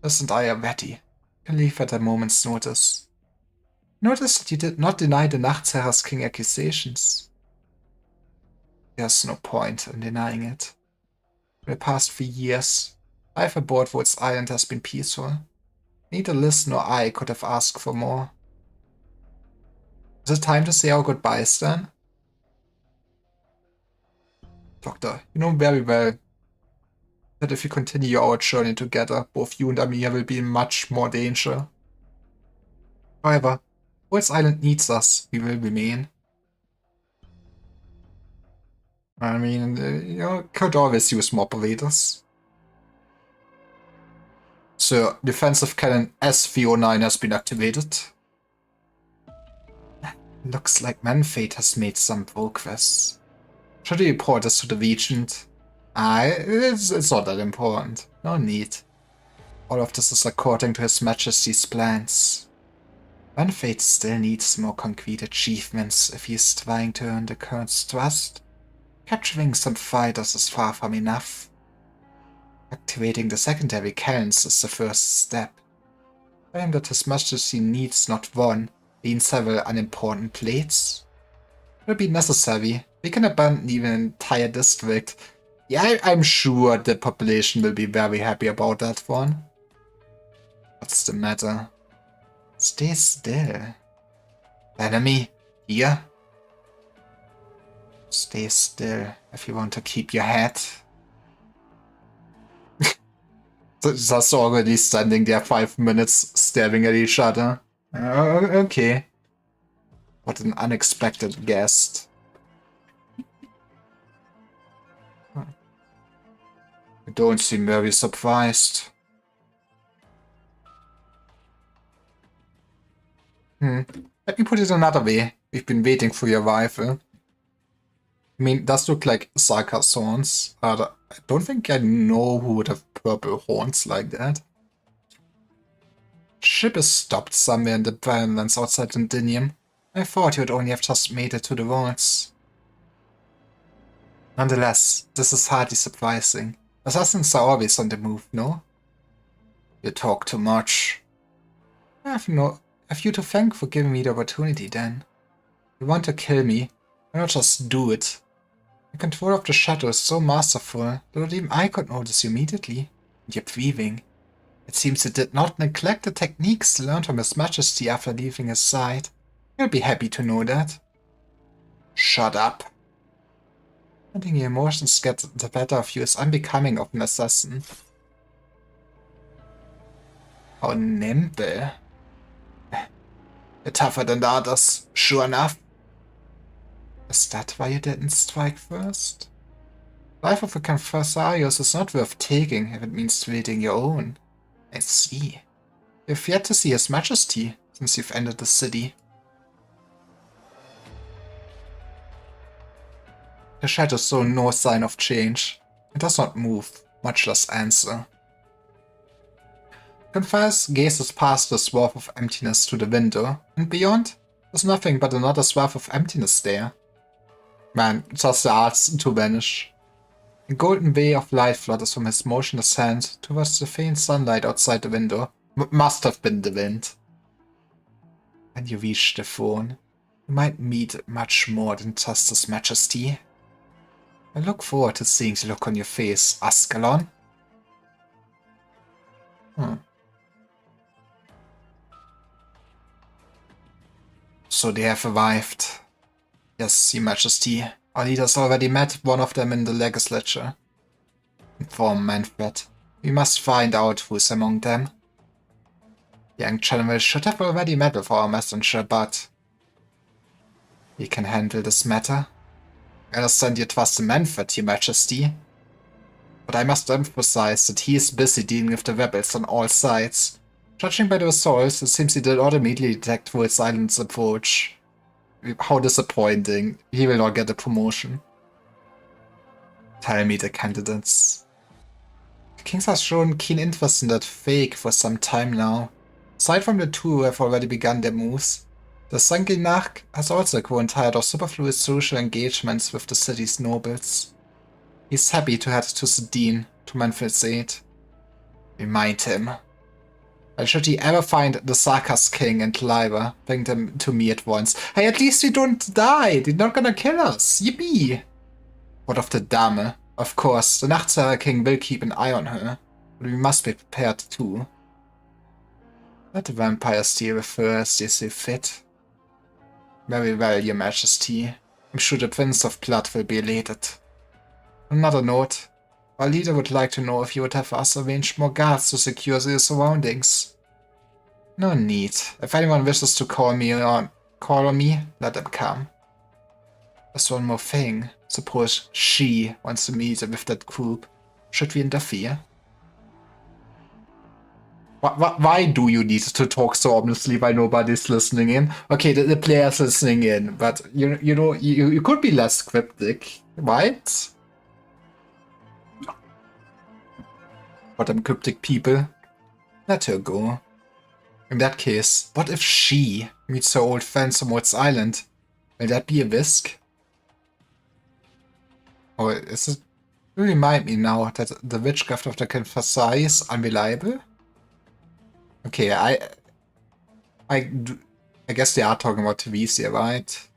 Liz and I are ready. You can leave at a moment's notice. Notice that you did not deny the Nachtherrer's King accusations. There's no point in denying it. For the past 3 years, life aboard Woods Island has been peaceful. Neither Liz nor I could have asked for more. Is it time to say our goodbyes then? Doctor, you know very well that if we continue our journey together, both you and Amir will be in much more danger. However, Woods Island needs us. We will remain. I mean, you could always use more operators. So, defensive cannon SV09 has been activated. Looks like Manfate has made some progress. Should we report this to the Regent? It's not that important. No need. All of this is according to His Majesty's plans. Manfate still needs more concrete achievements if he is trying to earn the current's trust. Capturing some fighters is far from enough. Activating the secondary cannons is the first step. Claim that His Majesty needs not one, but in several unimportant plates. It will be necessary. We can abandon even an entire district. Yeah, I'm sure the population will be very happy about that one. What's the matter? Stay still. Enemy, here. Stay still if you want to keep your head. Just already standing there 5 minutes staring at each other. Okay. What an unexpected guest. You don't seem very surprised. Let me put it another way. We've been waiting for your arrival. I mean, it does look like Sarkar's horns. I don't think I know who would have purple horns like that. Ship is stopped somewhere in the Barrenlands outside Londinium. I thought you would only have just made it to the walls. Nonetheless, this is hardly surprising. Assassins are always on the move, no? You talk too much. I have you to thank for giving me the opportunity then. You want to kill me, why not just do it? Your control of the shadow is so masterful that not even I could notice you immediately. And your breathing. It seems you did not neglect the techniques learned from His Majesty after leaving his side. You'll be happy to know that. Shut up. Letting your emotions get the better of you is unbecoming of an assassin. How nimble. You're tougher than the others, sure enough. Is that why you didn't strike first? Life of a Confessarius is not worth taking if it means building your own. I see. You've yet to see His Majesty since you've entered the city. The shadow saw no sign of change. It does not move, much less answer. Confess gazes past the swath of emptiness to the window, and beyond, there's nothing but another swath of emptiness there. Man, just starts to vanish. A golden ray of light flutters from his motionless hand towards the faint sunlight outside the window. Must have been the wind. When you reach the throne, you might meet much more than just His Majesty. I look forward to seeing the look on your face, Ascalon. So they have arrived. Yes, Your Majesty. Our leaders already met one of them in the legislature. Inform Manfred. We must find out who's among them. Young General should have already met with our messenger, but he can handle this matter. I understand you trust Manfred, Your Majesty. But I must emphasize that he is busy dealing with the rebels on all sides. Judging by the results, it seems he did not immediately detect Wolf's Island's approach. How disappointing. He will not get a promotion. Tell me the candidates. The Kings has shown keen interest in that fake for some time now. Aside from the two who have already begun their moves, the Sanguinarch has also grown tired of superfluous social engagements with the city's nobles. He's happy to head to Sedin to Manfred's aid. Remind him. And should he ever find the Sarkas King and Lyra, bring them to me at once. Hey, at least we don't die! They're not gonna kill us! Yippee! What of the Dame? Of course, the Nachtsarer King will keep an eye on her, but we must be prepared too. Let the vampires deal with her as they see fit. Very well, Your Majesty. I'm sure the Prince of Blood will be elated. Another note. Our leader would like to know if you would have us arrange more guards to secure the surroundings. No need. If anyone wishes to call on me, let them come. There's one more thing. Suppose she wants to meet with that group. Should we interfere? Why do you need to talk so ominously while nobody's listening in? Okay, the player's listening in, but you could be less cryptic, right? For them cryptic people, let her go. In that case, what if she meets her old friends on Wolf's Island? Will that be a risk? Or is it? You remind me now that the witchcraft of the Confessai is unreliable? Okay, I guess they are talking about Teresia, right?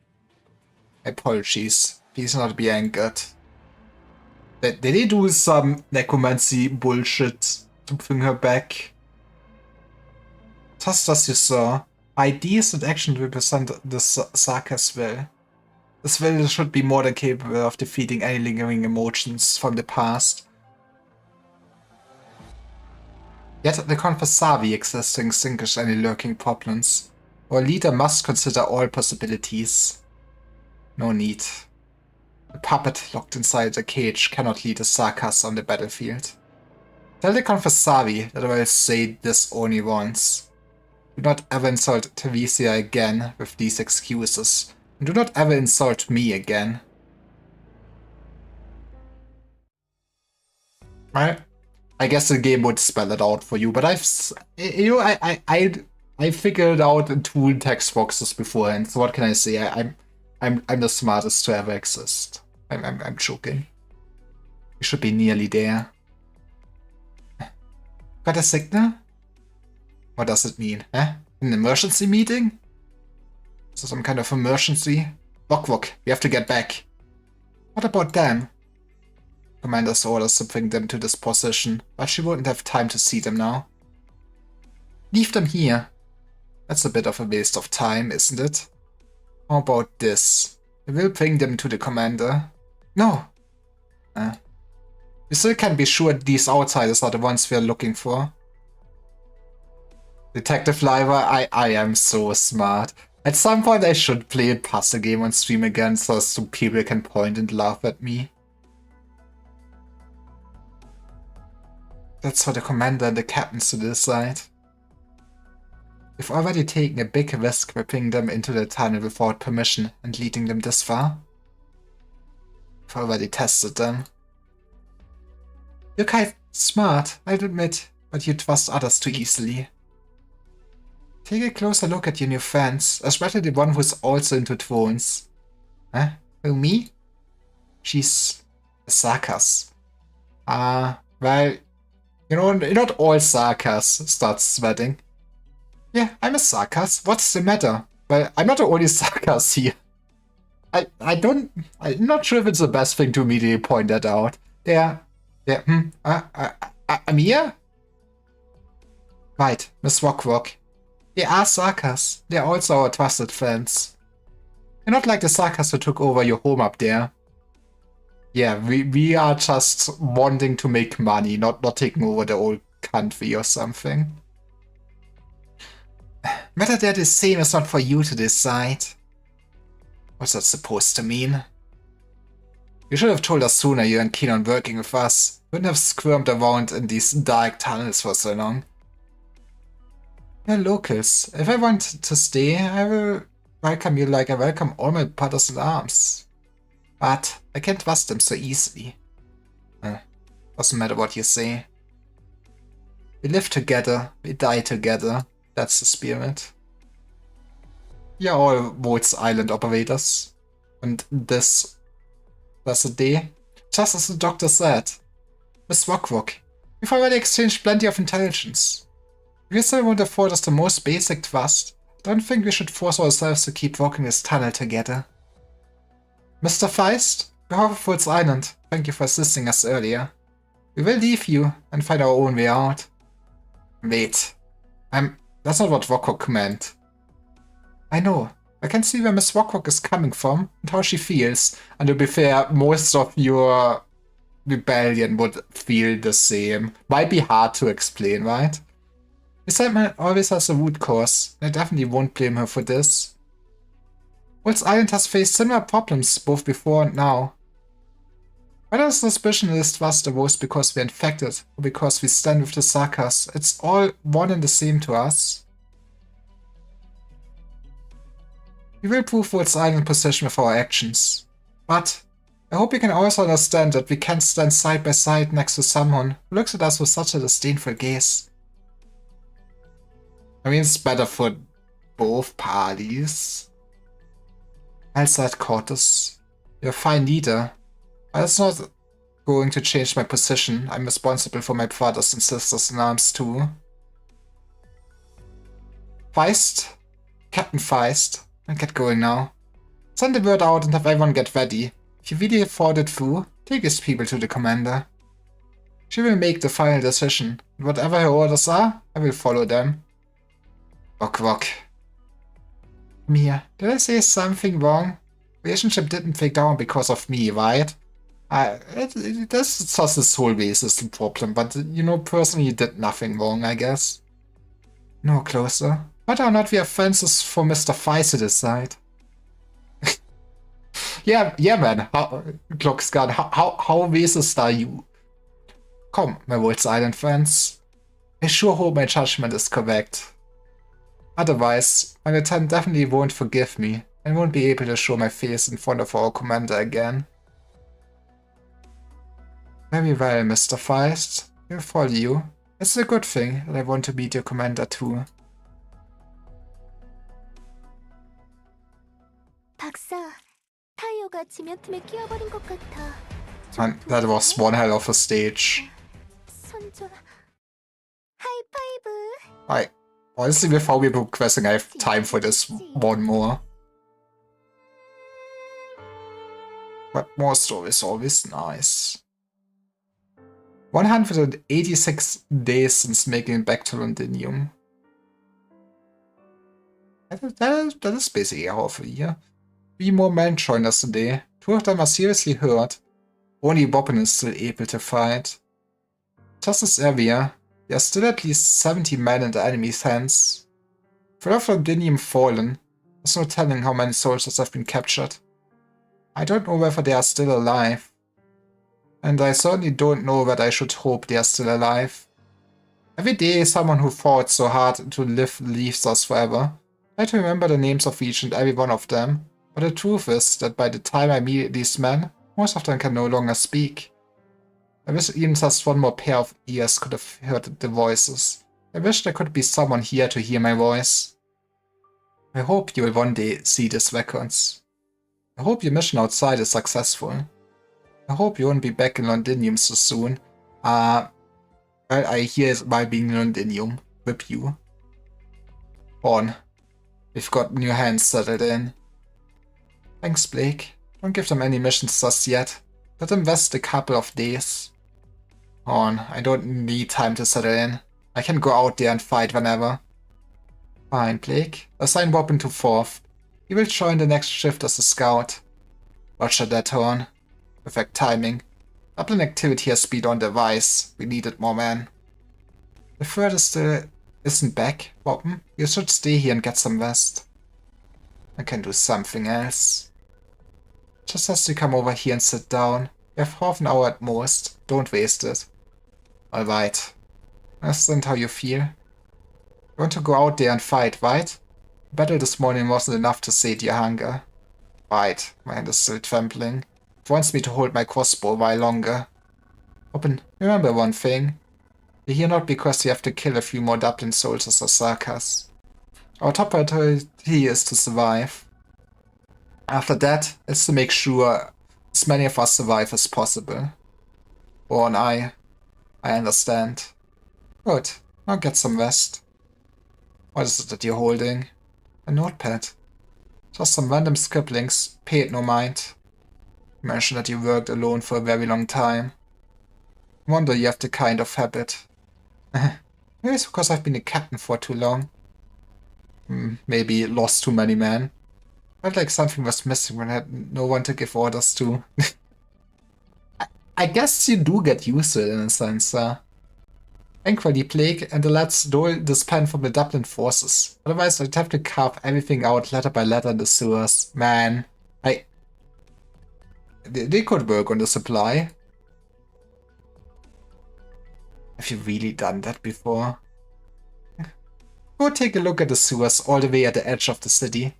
Apologies. Please not be angered. Did they do some necromancy bullshit to bring her back? Just as you saw, ideas and action represent the Sarkas will. This will should be more than capable of defeating any lingering emotions from the past. Yet the Confessavi exists to extinguish any lurking problems. Our leader must consider all possibilities. No need. A puppet locked inside a cage cannot lead a Sarkas on the battlefield. Tell the Confessavi that I will say this only once. Do not ever insult Teresia again with these excuses. And do not ever insult me again. I guess the game would spell it out for you, but I figured out in two text boxes beforehand. So what can I say? I'm the smartest to ever exist. I'm joking. We should be nearly there. Got a signal? What does it mean? An emergency meeting? Is there some kind of emergency? Wok, we have to get back. What about them? Commander's orders to bring them to this position, but she wouldn't have time to see them now. Leave them here. That's a bit of a waste of time, isn't it? How about this? We will bring them to the commander. No. We still can't be sure these outsiders are the ones we are looking for. Detective Lyra, I am so smart. At some point I should play a puzzle game on stream again so people can point and laugh at me. That's for the commander and the captains to decide. We've already taken a big risk by bringing them into the tunnel without permission and leading them this far. We've already tested them. You're quite smart, I'll admit, but you trust others too easily. Take a closer look at your new friends, especially the one who's also into thrones. Huh? Who, me? She's a Sarkas. Well, you know, not all Sarkas start sweating. Yeah, I'm a Sarkas. What's the matter? Well, I'm not the only Sarkas here. I'm not sure if it's the best thing to immediately point that out. Amir? Right, Miss Wok. They are Sarkas. They're also our trusted friends. You're not like the Sarkas who took over your home up there. Yeah, we are just wanting to make money, not taking over the whole country or something. Whether they're the same is not for you to decide. What's that supposed to mean? You should have told us sooner you aren't keen on working with us. Wouldn't have squirmed around in these dark tunnels for so long. We're locals. If I want to stay, I will welcome you like I welcome all my brothers in arms. But I can't trust them so easily. Doesn't matter what you say. We live together, we die together. That's the spirit. We are all Woods Island operators. And this was a day, just as the doctor said. Miss Rockrock, we've already exchanged plenty of intelligence. If you still won't afford us the most basic trust, I don't think we should force ourselves to keep walking this tunnel together. Mr. Feist, on behalf of Woods Island, thank you for assisting us earlier. We will leave you and find our own way out. Wait. That's not what Rockrock meant. I know. I can see where Miss Rockrock is coming from and how she feels. And to be fair, most of your rebellion would feel the same. Might be hard to explain, right? Miss Sandman always has a root cause, and I definitely won't blame her for this. Woods Island has faced similar problems both before and now. Whether the suspicion is trust arose because we're infected or because we stand with the suckers, it's all one and the same to us. We will prove Woods Island's position with our actions. But I hope you can also understand that we can't stand side by side next to someone who looks at us with such a disdainful gaze. I mean, it's better for both parties. Alside Cortes, you're a fine leader. But it's not going to change my position. I'm responsible for my brothers and sisters in arms too. Feist? Captain Feist. I'll get going now. Send the word out and have everyone get ready. If you really thought it through, take these people to the commander. She will make the final decision, and whatever her orders are, I will follow them. Rock. Mia, did I say something wrong? Relationship didn't break down because of me, right? That's just this whole racism problem, but you know, personally you did nothing wrong, I guess. No closer. Whether or not we are friends is for Mr. Feist to decide. yeah, man. Glockscan, how racist are you? Come, my Woods Island friends. I sure hope my judgment is correct. Otherwise, my lieutenant definitely won't forgive me and won't be able to show my face in front of our commander again. Very well, Mr. Feist. We'll follow you. It's a good thing that I want to meet your commander too. And that was one hell of a stage. Honestly, with how we're progressing, I have time for this one more. But more stories is always nice. 186 days since making it back to Londinium. That is basically half a year. 3 more men joined us today. 2 of them are seriously hurt. Only Bobbin is still able to fight. Just this area, there are still at least 70 men in the enemy's hands. For all of Londinium fallen, there's no telling how many soldiers have been captured. I don't know whether they are still alive. And I certainly don't know whether I should hope they are still alive. Every day someone who fought so hard to live leaves us forever. I try to remember the names of each and every one of them, but the truth is that by the time I meet these men, most of them can no longer speak. I wish even just one more pair of ears could have heard the voices. I wish there could be someone here to hear my voice. I hope you will one day see these records. I hope your mission outside is successful. I hope you won't be back in Londinium so soon. Well, I hear it by being in Londinium. Rip you. On. We've got new hands settled in. Thanks, Blake. Don't give them any missions just yet. Let them rest a couple of days. On. I don't need time to settle in. I can go out there and fight whenever. Fine, Blake. Assign Robin to 4th. He will join the next shift as a scout. Roger that, Horn. Perfect timing. Dublin activity has speed on the rise. We needed more men. The furthest isn't back, Boppen. You should stay here and get some rest. I can do something else. Just has to come over here and sit down. You have half an hour at most. Don't waste it. Alright. Understand how you feel. You want to go out there and fight, right? The battle this morning wasn't enough to sate your hunger. Right. My hand is still trembling. It wants me to hold my crossbow a while longer. Open. Remember one thing. You're here not because you have to kill a few more Dublin soldiers or Sarkas. Our top priority is to survive. After that, it's to make sure as many of us survive as possible. Oh, and I understand. Good. I'll get some rest. What is it that you're holding? A notepad. Just some random scribblings. Pay it no mind. You mentioned that you worked alone for a very long time. Wonder you have the kind of habit. Maybe it's because I've been a captain for too long. Maybe lost too many men. Felt like something was missing when I had no one to give orders to. I guess you do get used to it in a sense. Anquil the Plague and the lads stole this pen from the Dublin forces. Otherwise I'd have to carve everything out letter by letter in the sewers. Man, they could work on the supply. Have you really done that before? Go take a look at the sewers all the way at the edge of the city.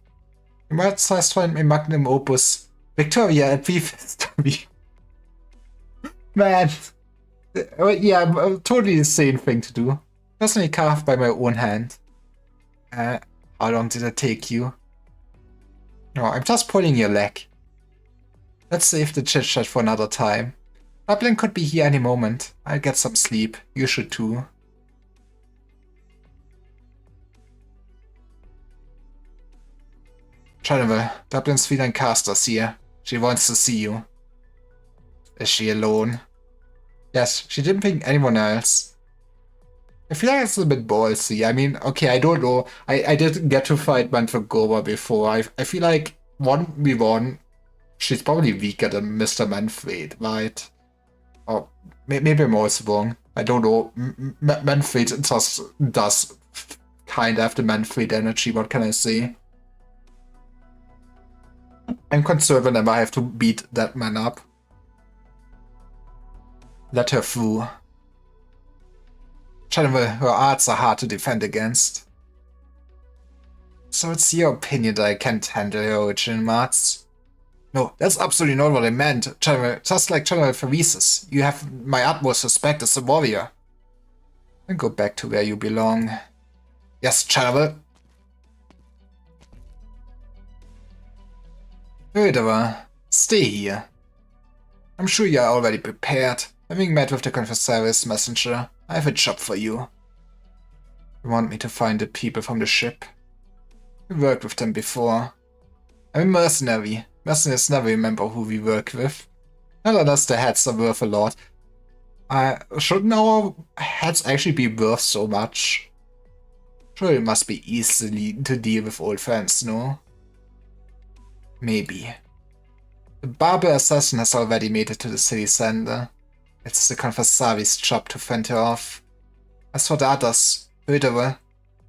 You might just find my magnum opus, Victoria at V. Man. Yeah, totally insane thing to do. Personally carved by my own hand. How long did it take you? No, I'm just pulling your leg. Let's save the chit-chat for another time. Dublin could be here any moment. I'll get some sleep. You should too. General, Dublin's feline caster's here. She wants to see you. Is she alone? Yes, she didn't think anyone else. I feel like it's a bit ballsy. I mean, okay, I don't know. I didn't get to fight Manfred before. I feel like 1v1, she's probably weaker than Mr. Manfred, right? Or maybe I'm also wrong. I don't know. Manfred just does kind of have the Manfred energy, what can I say? I'm concerned whenever I have to beat that man up. Let her through. General, her arts are hard to defend against. So it's your opinion that I can't handle her original arts? No, that's absolutely not what I meant, General. Just like General Farises, you have my utmost respect as a warrior. Then go back to where you belong. Yes, General. Murderer, stay here. I'm sure you are already prepared. Having met with the Confessorius messenger, I have a job for you. You want me to find the people from the ship? We worked with them before. I'm a mercenary. Mercenaries never remember who we work with. Not unless their heads are worth a lot. Shouldn't our heads actually be worth so much? Sure, it must be easy to deal with old friends, no? Maybe. The barber assassin has already made it to the city center. It's the Confessori's job to fend her off. As for the others, Murderer,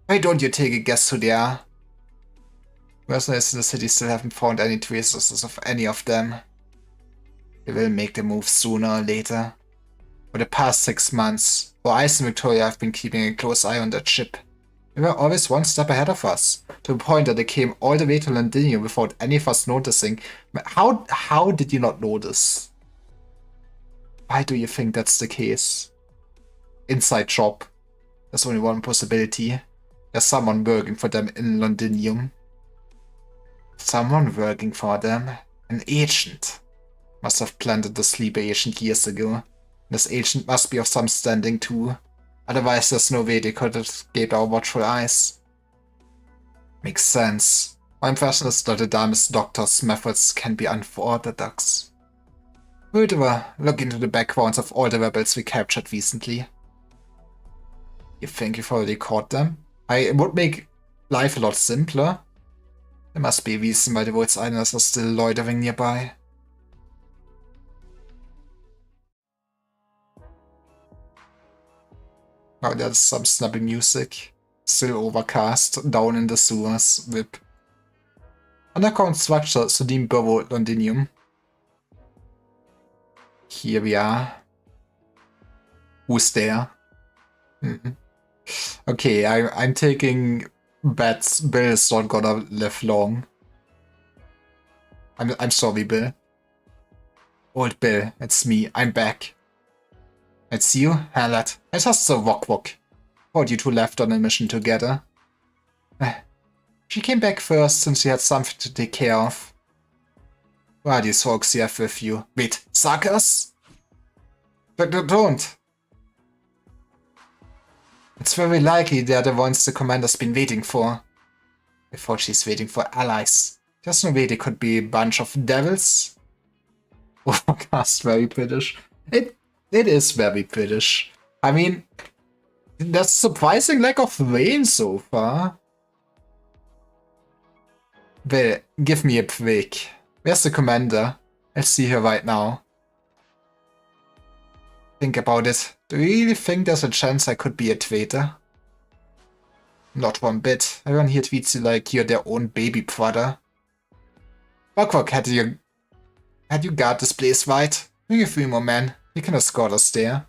why don't you take a guess who they are? Mercenaries in the city still haven't found any traces of any of them. They will make the move sooner or later. For the past 6 months, both I and Victoria have been keeping a close eye on that ship. They were always one step ahead of us, to the point that they came all the way to Londinium without any of us noticing. How did you not notice? Why do you think that's the case? Inside job. There's only one possibility. There's someone working for them in Londinium. Someone working for them? An agent. Must have planted the sleeper agent years ago. This agent must be of some standing too. Otherwise there's no way they could escape our watchful eyes. Makes sense. My impression is that the Damis Doctor's methods can be unorthodox. Murderer, look into the backgrounds of all the rebels we captured recently. You think you've already caught them? It would make life a lot simpler. There must be a reason why the Woods Islanders are still loitering nearby. Oh, there's some snappy music. Still overcast, down in the sewers, whip. Underground structure, sodium, burrow, londinium. Here we are. Who's there? Okay, I'm taking bets Bill's not gonna live long. I'm sorry, Bill. Old Bill, it's me. I'm back. It's you, Harlot. I just saw Wok. Thought you two left on a mission together. She came back first since she had something to take care of. Why are these folks you have with you? Wait, suckers? Don't. It's very likely they're the ones the commander's been waiting for. I thought she's waiting for allies. There's no way they could be a bunch of devils. Overcast, very British. It is very British. I mean, there's surprising lack of rain so far. Bill, give me a break. Where's the commander? I'll see her right now. Think about it. Do you really think there's a chance I could be a traitor? Not one bit. Everyone here treats you like you're their own baby brother. Wok, had you guard this place right? Bring a few more men. You can escort us there.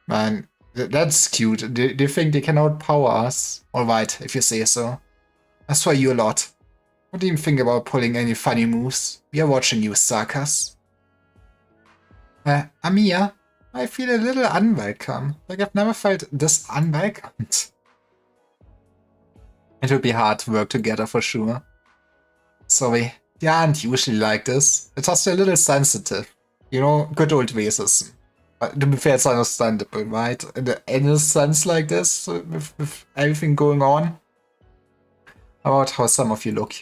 Man, that's cute. They think they can outpower us. Alright, if you say so. I swear you a lot. Don't even think about pulling any funny moves. We are watching you, suckers. Amir, I feel a little unwelcome. Like I've never felt this unwelcomed. It will be hard to work together for sure. Sorry, they aren't usually like this. It's just a little sensitive. You know, good old racism. But to be fair, it's understandable, right? In the innocence like this, with everything going on. How about how some of you look?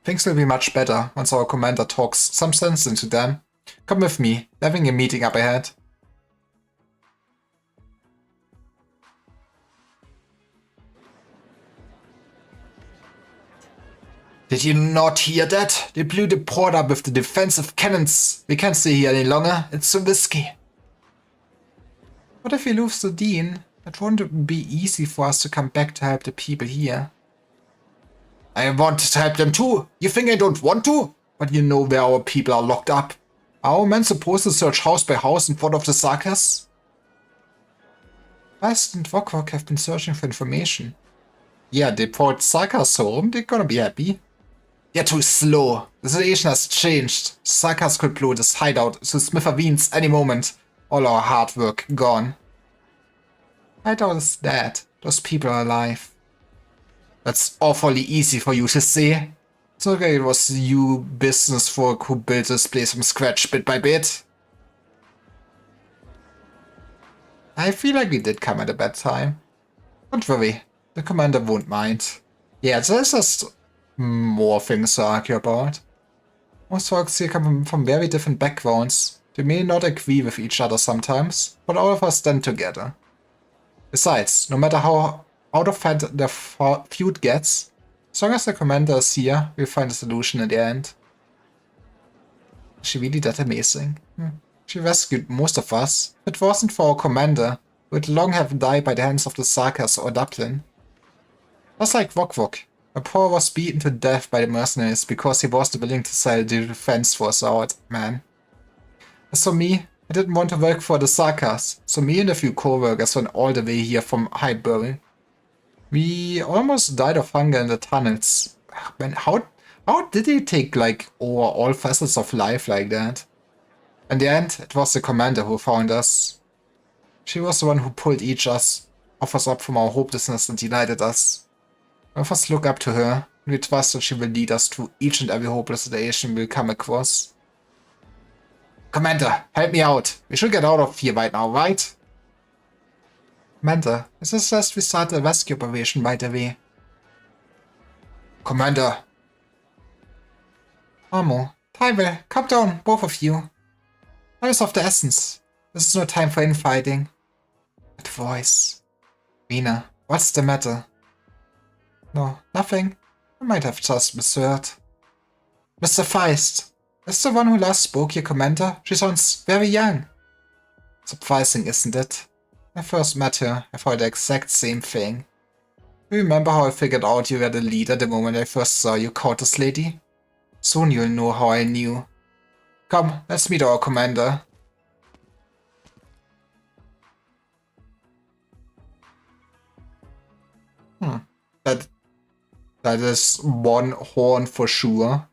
Things will be much better once our commander talks some sense into them. Come with me, they're having a meeting up ahead. Did you not hear that? They blew the port up with the defensive cannons. We can't stay here any longer, it's so risky. What if we lose the Dean? It won't be easy for us to come back to help the people here. I want to help them too. You think I don't want to? But you know where our people are locked up. Are our men supposed to search house by house in front of the Sarkas? West and Wok have been searching for information. Yeah, they brought Sarkas home. They're gonna be happy. You're too slow. The situation has changed. Sarkas could blow this hideout to smithereens any moment. All our hard work gone. Hideout is dead. Those people are alive. That's awfully easy for you to say. It's okay, it was you business folk who built this place from scratch bit by bit. I feel like we did come at a bad time. Don't worry, the commander won't mind. Yeah, there's just more things to argue about. Most folks here come from very different backgrounds. They may not agree with each other sometimes, but all of us stand together. Besides, no matter how out of hand the feud gets, as long as the commander is here, we'll find a solution in the end. Is she really that amazing? She rescued most of us. If it wasn't for our commander, we would long have died by the hands of the Sarkas or Dublin. Just like Wok. A poor was beaten to death by the mercenaries because he wasn't willing to sell the defense force out, man. As for me, I didn't want to work for the Sarkas, so me and a few co-workers went all the way here from Highbury. We almost died of hunger in the tunnels. Man, how did they take like over all facets of life like that? In the end, it was the commander who found us. She was the one who pulled each of us up from our hopelessness and united us. All of us look up to her, and we trust that she will lead us through each and every hopeless situation we'll come across. Commander, help me out. We should get out of here right now, right? Commander, it suggests we start a rescue operation right away. Commander. Amo, Tyrell, come down, both of you. Time is of the essence. This is no time for infighting. That voice. Rena, what's the matter? No, nothing. I might have just misheard. Mr. Feist. That's the one who last spoke here, Commander. She sounds very young. Surprising, isn't it? When I first met her, I thought the exact same thing. Remember how I figured out you were the leader the moment I first saw you, Countess Lady? Soon you'll know how I knew. Come, let's meet our commander. That is one horn for sure.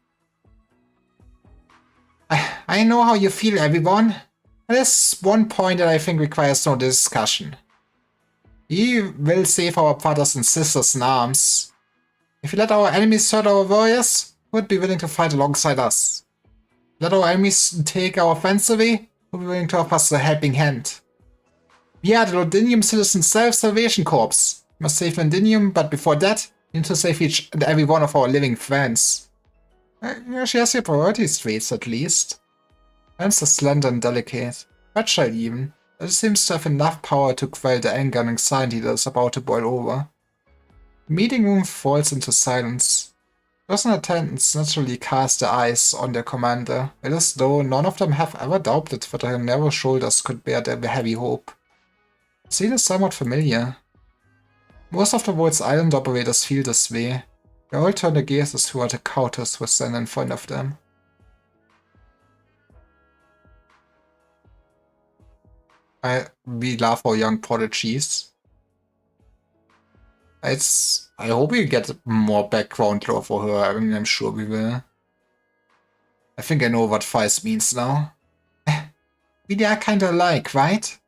I know how you feel, everyone. There's one point that I think requires no discussion. We will save our fathers and sisters in arms. If we let our enemies hurt our warriors, who would be willing to fight alongside us? Let our enemies take our friends away, who would be willing to offer us a helping hand? We are the Londinium Citizen Self-Salvation Corps. We must save Londinium, but before that, we need to save each and every one of our living friends. She has your priorities traits, at least. Hands are slender and delicate, fragile even, but it seems to have enough power to quell the anger and anxiety that is about to boil over. The meeting room falls into silence. Those in attendance naturally cast their eyes on their commander, it is as though none of them have ever doubted that their narrow shoulders could bear their heavy hope. The scene is somewhat familiar. Most of the world's island operators feel this way. They all turn their gazes toward the countess who stand in front of them. We love our young prodigies. I hope we get more background lore for her. I mean, I'm sure we will. I think I know what Feist means now. We are kinda alike, right?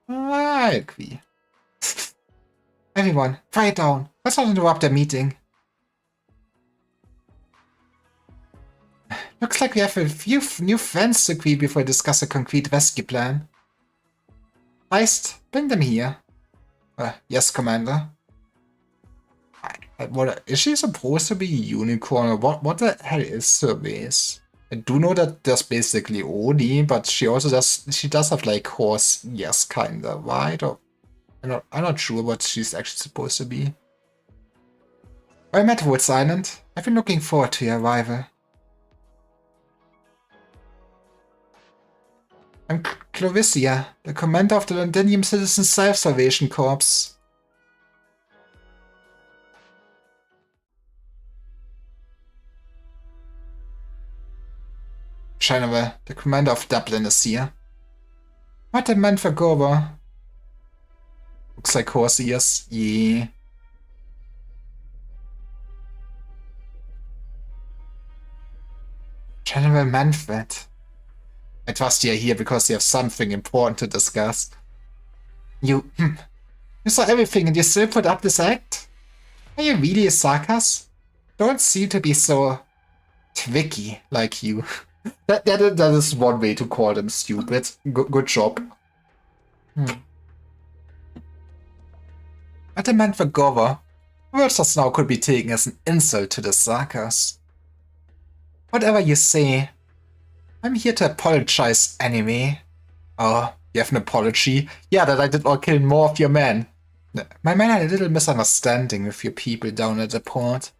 I agree. Everyone, quiet down. Let's not interrupt the meeting. Looks like we have a few new friends to greet before we discuss a concrete rescue plan. Feist, bring them here. Yes, Commander. What, is she supposed to be a unicorn, or what the hell is her base? I do know that there's basically Oni, but she does have like horse, yes, kinda, right? Or I'm not sure what she's actually supposed to be. I met Woods Island. I've been looking forward to your arrival. I'm Clovicia, the commander of the Londinium Citizen Self-Salvation Corps. General, the commander of Dublin is here. What a man for Gober. Looks like horse ears, yeah. General Manfred. I trust you are here because you have something important to discuss. You saw everything and you still put up this act? Are you really a circus? Don't seem to be so tricky like you. that is one way to call them stupid. Good job. At a man for Gover, words just now could be taken as an insult to the circus. Whatever you say, I'm here to apologize anyway. Oh, you have an apology? Yeah, that I did not kill more of your men. My men had a little misunderstanding with your people down at the port.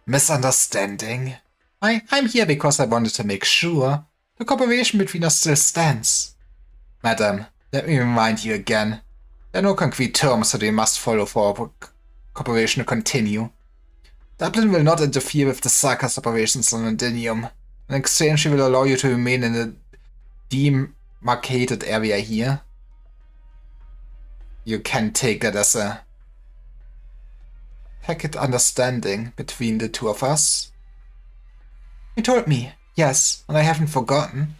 Misunderstanding? I'm here because I wanted to make sure the cooperation between us still stands. Madam, let me remind you again. There are no concrete terms that we must follow for our cooperation to continue. Dublin will not interfere with the circus operations on Londinium. In exchange, we will allow you to remain in the demarcated area here. You can take that as a tacit understanding between the two of us. You told me, yes, and I haven't forgotten.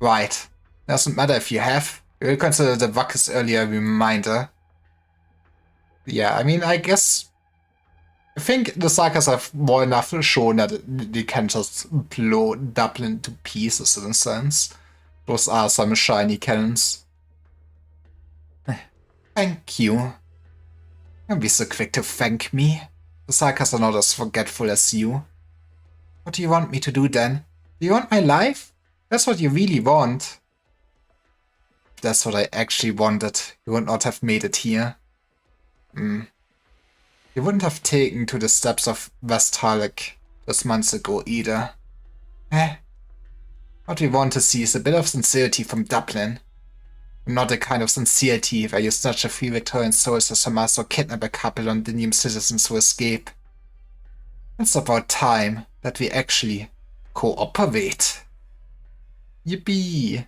Right. Doesn't matter if you have. We will consider the Wackes earlier reminder. Yeah, I mean, I think the sagas have more enough shown that they can just blow Dublin to pieces in a sense. Those are some shiny cannons. Thank you. Don't be so quick to thank me. The sagas are not as forgetful as you. What do you want me to do then? Do you want my life? That's what you really want. If that's what I actually wanted, you would not have made it here. You wouldn't have taken to the steps of Westhalleck those months ago either. Eh, what we want to see is a bit of sincerity from Dublin. Not the kind of sincerity where you snatch a few Victorian soldiers from us or kidnap a couple Londinium citizens who escape. It's about time that we actually cooperate. Yippee!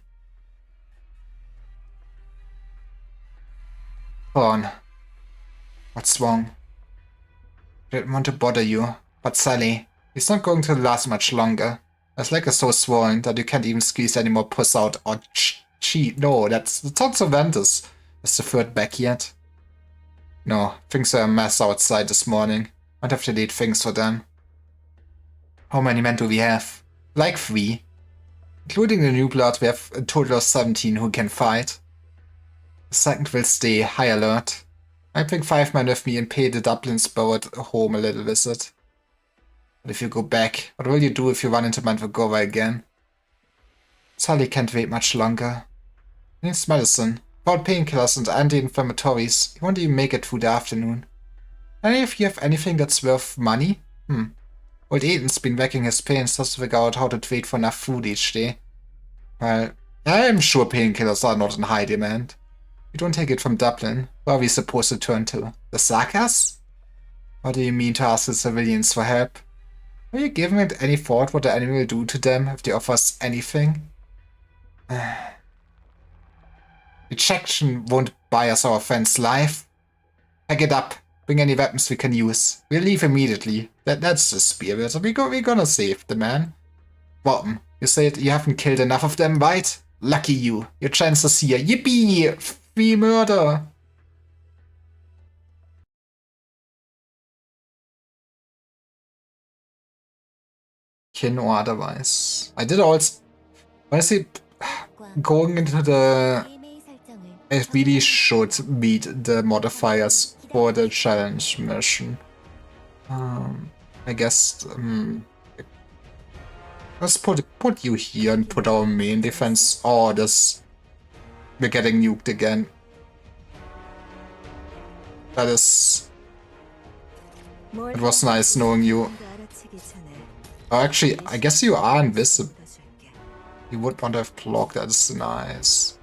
Thorn, what's wrong? Didn't want to bother you, but Sally, it's not going to last much longer. His leg is so swollen that you can't even squeeze any more puss out or cheat. No, that's not so Ventus. Is the third back yet? No, things are a mess outside this morning. Might have to lead things for them. How many men do we have? Like 3. Including the new blood, we have a total of 17 who can fight. The second will stay high alert. I bring 5 men with me and pay the Dublin Spirit home a little visit. But if you go back, what will you do if you run into Mandragora again? Sally can't wait much longer. He needs medicine. Without painkillers and anti-inflammatories, he won't even make it through the afternoon. Any of you have anything that's worth money? Old Aiden's been racking his pains just to figure out how to trade for enough food each day. Well, I'm sure painkillers are not in high demand. We don't take it from Dublin. Where are we supposed to turn to? The Sakas? What do you mean to ask the civilians for help? Have you given it any thought what the enemy will do to them if they offer us anything? Rejection won't buy us our friend's life. Pack it up. Bring any weapons we can use. We'll leave immediately. That's the spirit. We're gonna save the man. Bottom, you said you haven't killed enough of them, right? Lucky you. Your chance is here. Yippee! Free murder! Kin or otherwise. I did also... Honestly, going into the... I really should beat the modifiers for the challenge mission. I guess... let's put you here and put our main defense. Oh, this... We're getting nuked again. That is... It was nice knowing you. Oh, actually, I guess you are invisible. You would not have blocked. That's nice.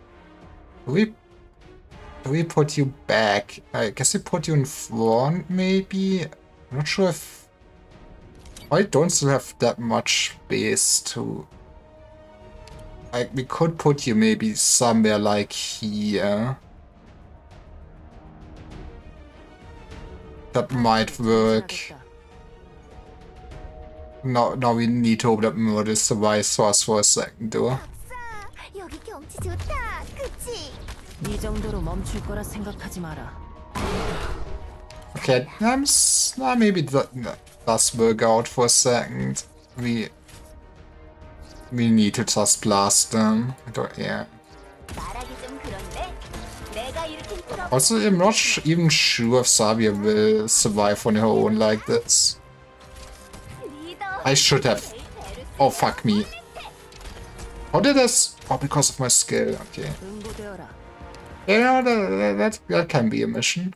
Do we put you back? I guess we put you in front, maybe? I'm not sure if... I don't still have that much space to... Like, we could put you maybe somewhere like here. That might work. Now we need to hope that Murder survives for us for a second, though. Okay, maybe that does work out for a second. We need to just blast them. Yeah. Also, I'm not even sure if Sabia will survive on her own like this. I should have. Oh, fuck me. How did this? Oh, because of my skill. Okay. Yeah, that can be a mission.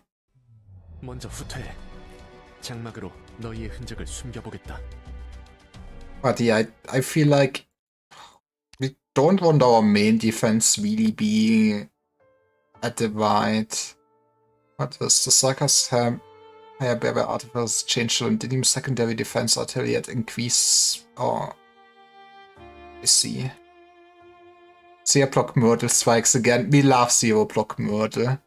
But yeah, I feel like we don't want our main defense really being at the right. What is the Sakas have? Higher barrier artifacts change to Londinium secondary defense artillery at increase. Oh, I see. Zero block Myrtle strikes again. We love zero block Myrtle.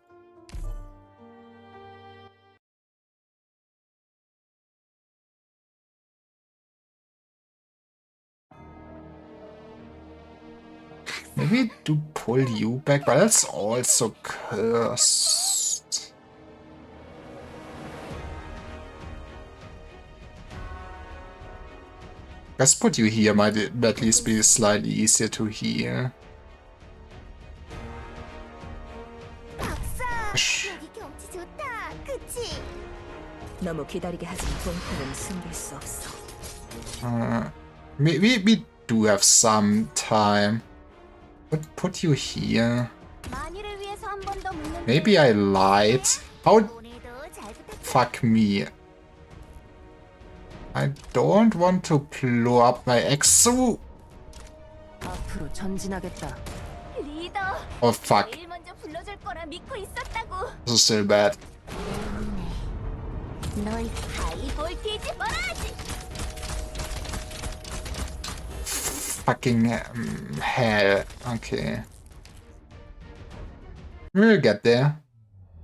Maybe do pull you back, but that's also cursed. Let's put you here, might at least be slightly easier to heal. We do have some time. But put you here. Maybe I lied. How? Fuck me. I don't want to blow up my exo. 앞으로 전진하겠다. 리더. Oh fuck. 제일 먼저 불러줄 거라 믿고 있었다고. This is still bad. 널 하이 볼티지 뭐라지? Fucking hell. Okay. We'll get there.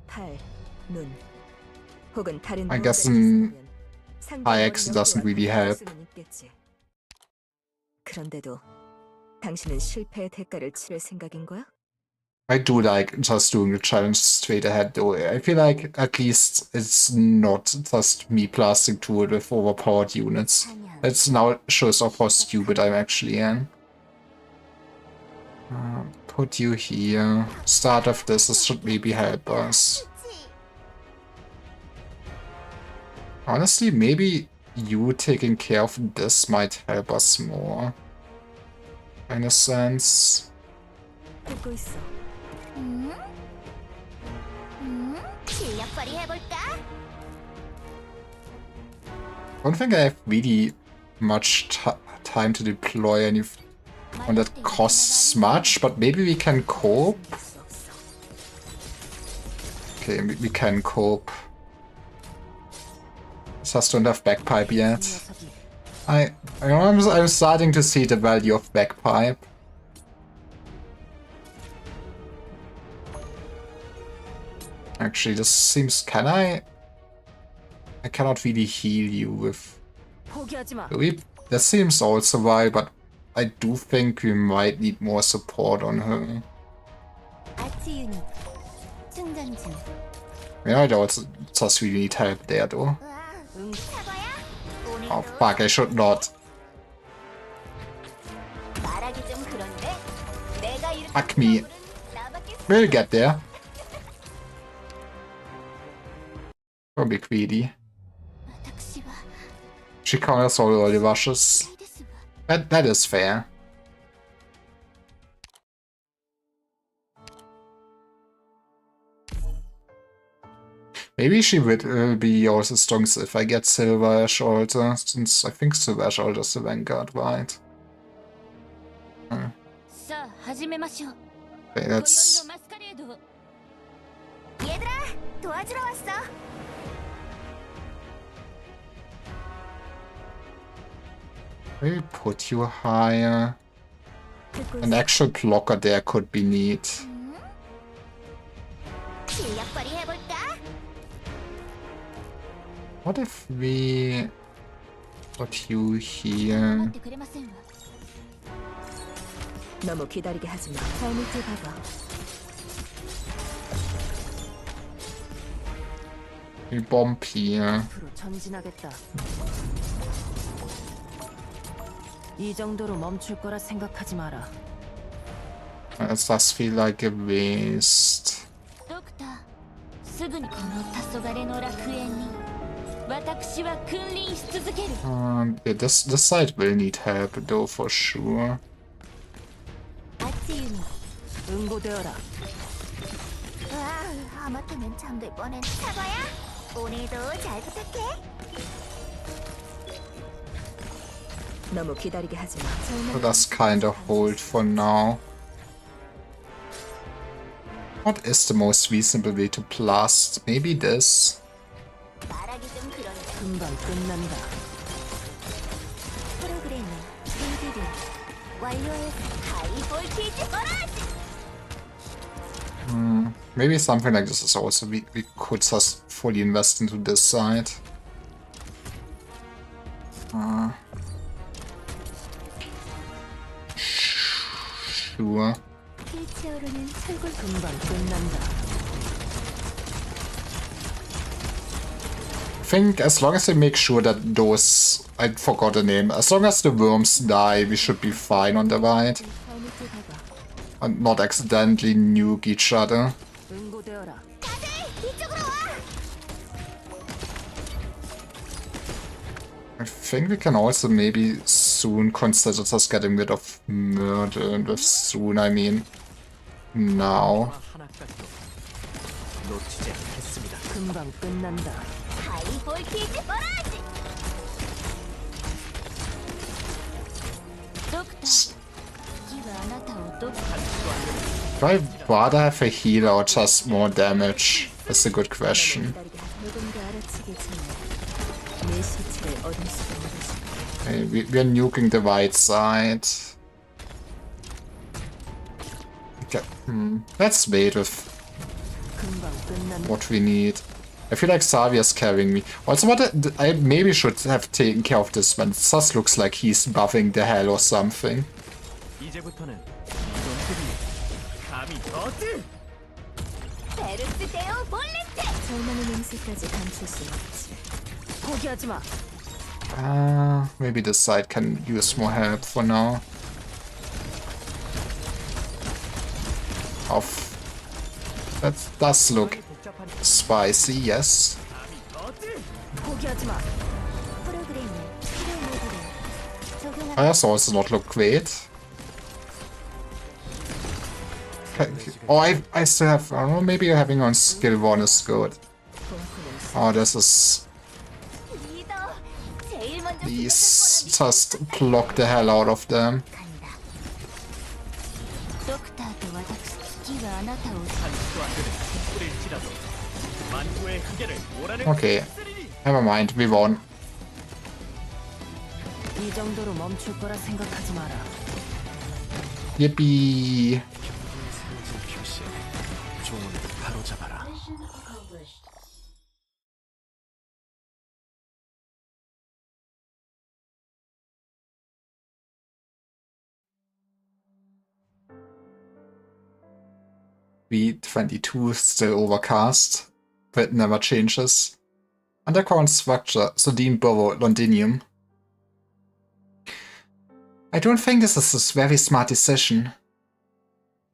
팔, 눈, 혹은 다른 I 무언가를 guess 있으면 high X doesn't really help. 그런데도 당신은 실패의 대가를 치를 생각인 거야? I do like just doing the challenge straight ahead though. I feel like at least it's not just me blasting through it with overpowered units. It now shows off how stupid I'm actually am. Put you here. Start of this should maybe help us. Honestly, maybe you taking care of this might help us more. In a sense. 듣고 있어. 실력 발휘해볼까? I don't think I have really much time to deploy anyone that costs much, but maybe we can cope. Okay, we can cope. Just don't have bagpipe yet. I'm starting to see the value of bagpipe. Actually, this seems... Can I? I cannot really heal you with... That seems also why, but I do think we might need more support on her. Yeah, I also just really need help there though. Oh fuck, I should not. Fuck me. We'll get there. Don't be greedy. She counters all the rushes. That is fair. Maybe she will be also strong if I get Silver Ash Altar, since I think Silver Ash Altar is the Vanguard, right? Okay, that's... Maybe put you higher. An actual blocker there could be neat. What if we put you here? 너무 기다리게 하지 마. 발밑을 봐봐. We bomb here. 앞으로 전진하겠다. 이 정도로 멈출 거라 생각하지 마라. It does feel like a waste. Yeah, this side will need help though for sure. 응고되어라. 하마터면 잠들 뻔했네. 사과야, 오늘도 잘 부탁해. 너무 기다리게 하지 마. So that's kind of hold for now. What is the most reasonable way to blast? Maybe this. 금방 끝난다. 프로그램은 리드를 완료해서 하이 볼티지 뭐라지? Maybe something like this is also we could just fully invest into this side. Sure. 금방 끝난다. I think as long as we make sure that those... I forgot the name. As long as the worms die, we should be fine on the right. And not accidentally nuke each other. 응고되어라. I think we can also maybe soon consider just getting rid of Murder, and with soon I mean now. 금방 끝난다. Do I rather have a healer or just more damage? That's a good question. Okay, we're nuking the right side. Okay. Let's wait with what we need. I feel like Xavier's carrying me. Also, what I maybe should have taken care of this one. It just looks like he's buffing the hell or something. Maybe this side can use more help for now. That does look spicy, yes. That's also not look great. Oh, I still have, I don't know, maybe having on skill 1 is good. Oh, this is... Please, just block the hell out of them. Okay, never mind, we won. Yippee! V22 still overcast, but never changes. Underground structure, Sodine Borough, Londinium. I don't think this is a very smart decision.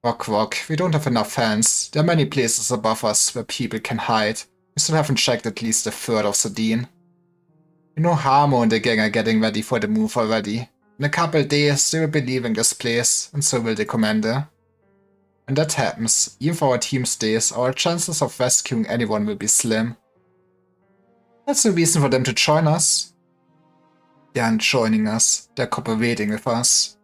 Rock, we don't have enough fans. There are many places above us where people can hide. We still haven't checked at least a third of Sodine. You know Harmo and the gang are getting ready for the move already. In a couple days they will be leaving this place, and so will the commander. When that happens, even if our team stays, our chances of rescuing anyone will be slim. That's the reason for them to join us. They aren't joining us, they're cooperating with us.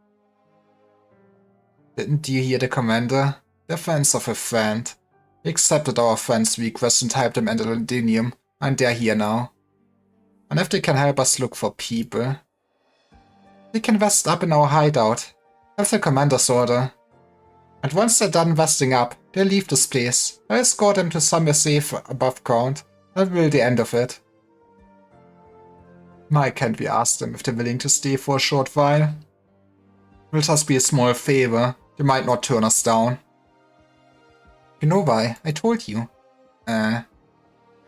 Didn't you hear the commander? They're friends of a friend. We accepted our friend's request and helped them enter Londinium, and they're here now. And if they can help us look for people, they can vest up in our hideout. That's the commander's order. And once they're done vesting up, they'll leave this place. I'll escort them to somewhere safe above ground. That will be the end of it. Why can't we ask them if they're willing to stay for a short while? It will just be a small favor. They might not turn us down. You know why? I told you. The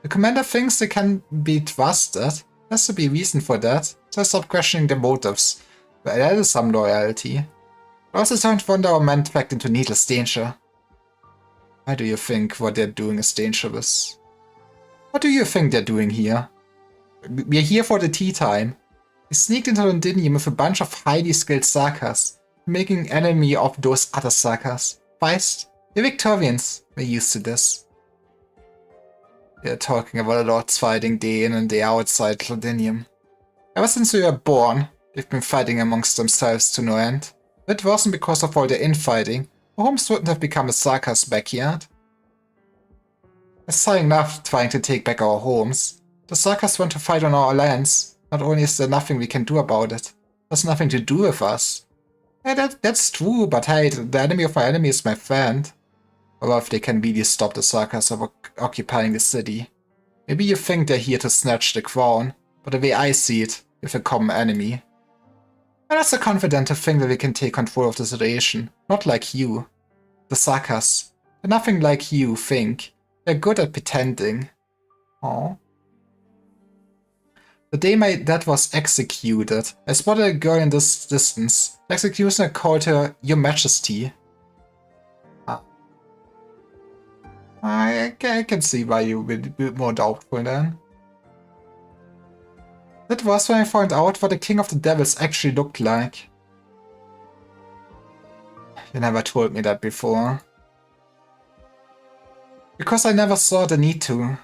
commander thinks they can be trusted. There has to be a reason for that. So I stopped questioning their motives. But there is some loyalty. I also don't want our men dragged into needless danger. Why do you think what they're doing is dangerous? What do you think they're doing here? We're here for the tea time. We sneaked into Londinium with a bunch of highly skilled Sakas, making an enemy of those other Sakas. Feist, the Victorians were used to this. They're talking about the Lords fighting day in and day outside Londinium. Ever since we were born, they've been fighting amongst themselves to no end. If it wasn't because of all the infighting, our homes wouldn't have become a Saka's backyard. It's hard enough trying to take back our homes. The Sakas want to fight on our lands. Not only is there nothing we can do about it, there's nothing to do with us. Yeah, that's true, but hey, the enemy of my enemy is my friend. Or if they can really stop the Sakas of occupying the city. Maybe you think they're here to snatch the crown, but the way I see it, we have a common enemy. And I'm so confident to think that we can take control of the situation, not like you. The Sakas. They're nothing like you think. They're good at pretending. Aww. The day my dad was executed, I spotted a girl in this distance. The executioner called her Your Majesty. I can see why you would be more doubtful then. That was when I found out what the King of the Devils actually looked like. You never told me that before. Because I never saw the need to.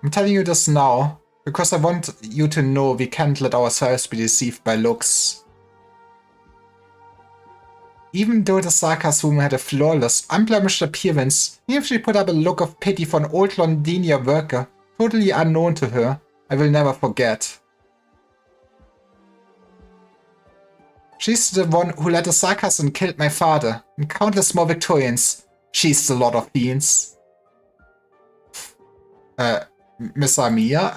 I'm telling you this now, because I want you to know we can't let ourselves be deceived by looks. Even though the Sarkas woman had a flawless, unblemished appearance, even if she put up a look of pity for an old Londinia worker, totally unknown to her, I will never forget. She's the one who led the Sarkas and killed my father, and countless more Victorians. She's the Lord of Fiends. Miss Amia?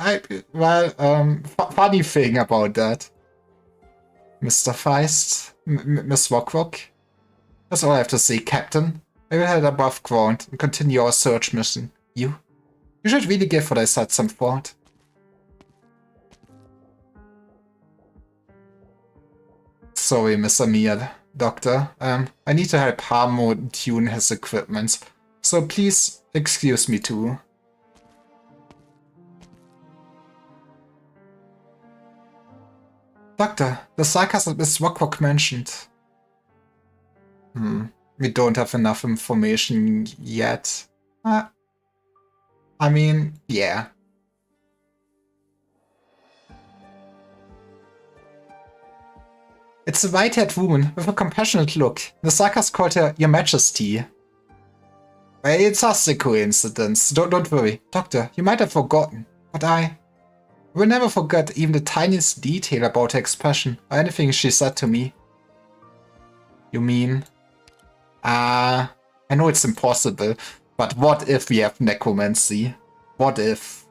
Funny thing about that. Mr. Feist? Miss Wokwok? That's all I have to say, Captain. I will head above ground and continue our search mission. You should really give what I said some thought. Sorry, Miss Amir, Doctor. I need to help Harmo tune his equipment, so please excuse me too. Doctor, the Sarkas that Miss Wokwok mentioned. We don't have enough information yet. I mean, yeah. It's a white-haired woman with a compassionate look. The Sarkas called her Your Majesty. It's just a coincidence. Don't worry. Doctor, you might have forgotten, but I will never forget even the tiniest detail about her expression or anything she said to me. You mean? I know it's impossible, but what if we have necromancy? What if?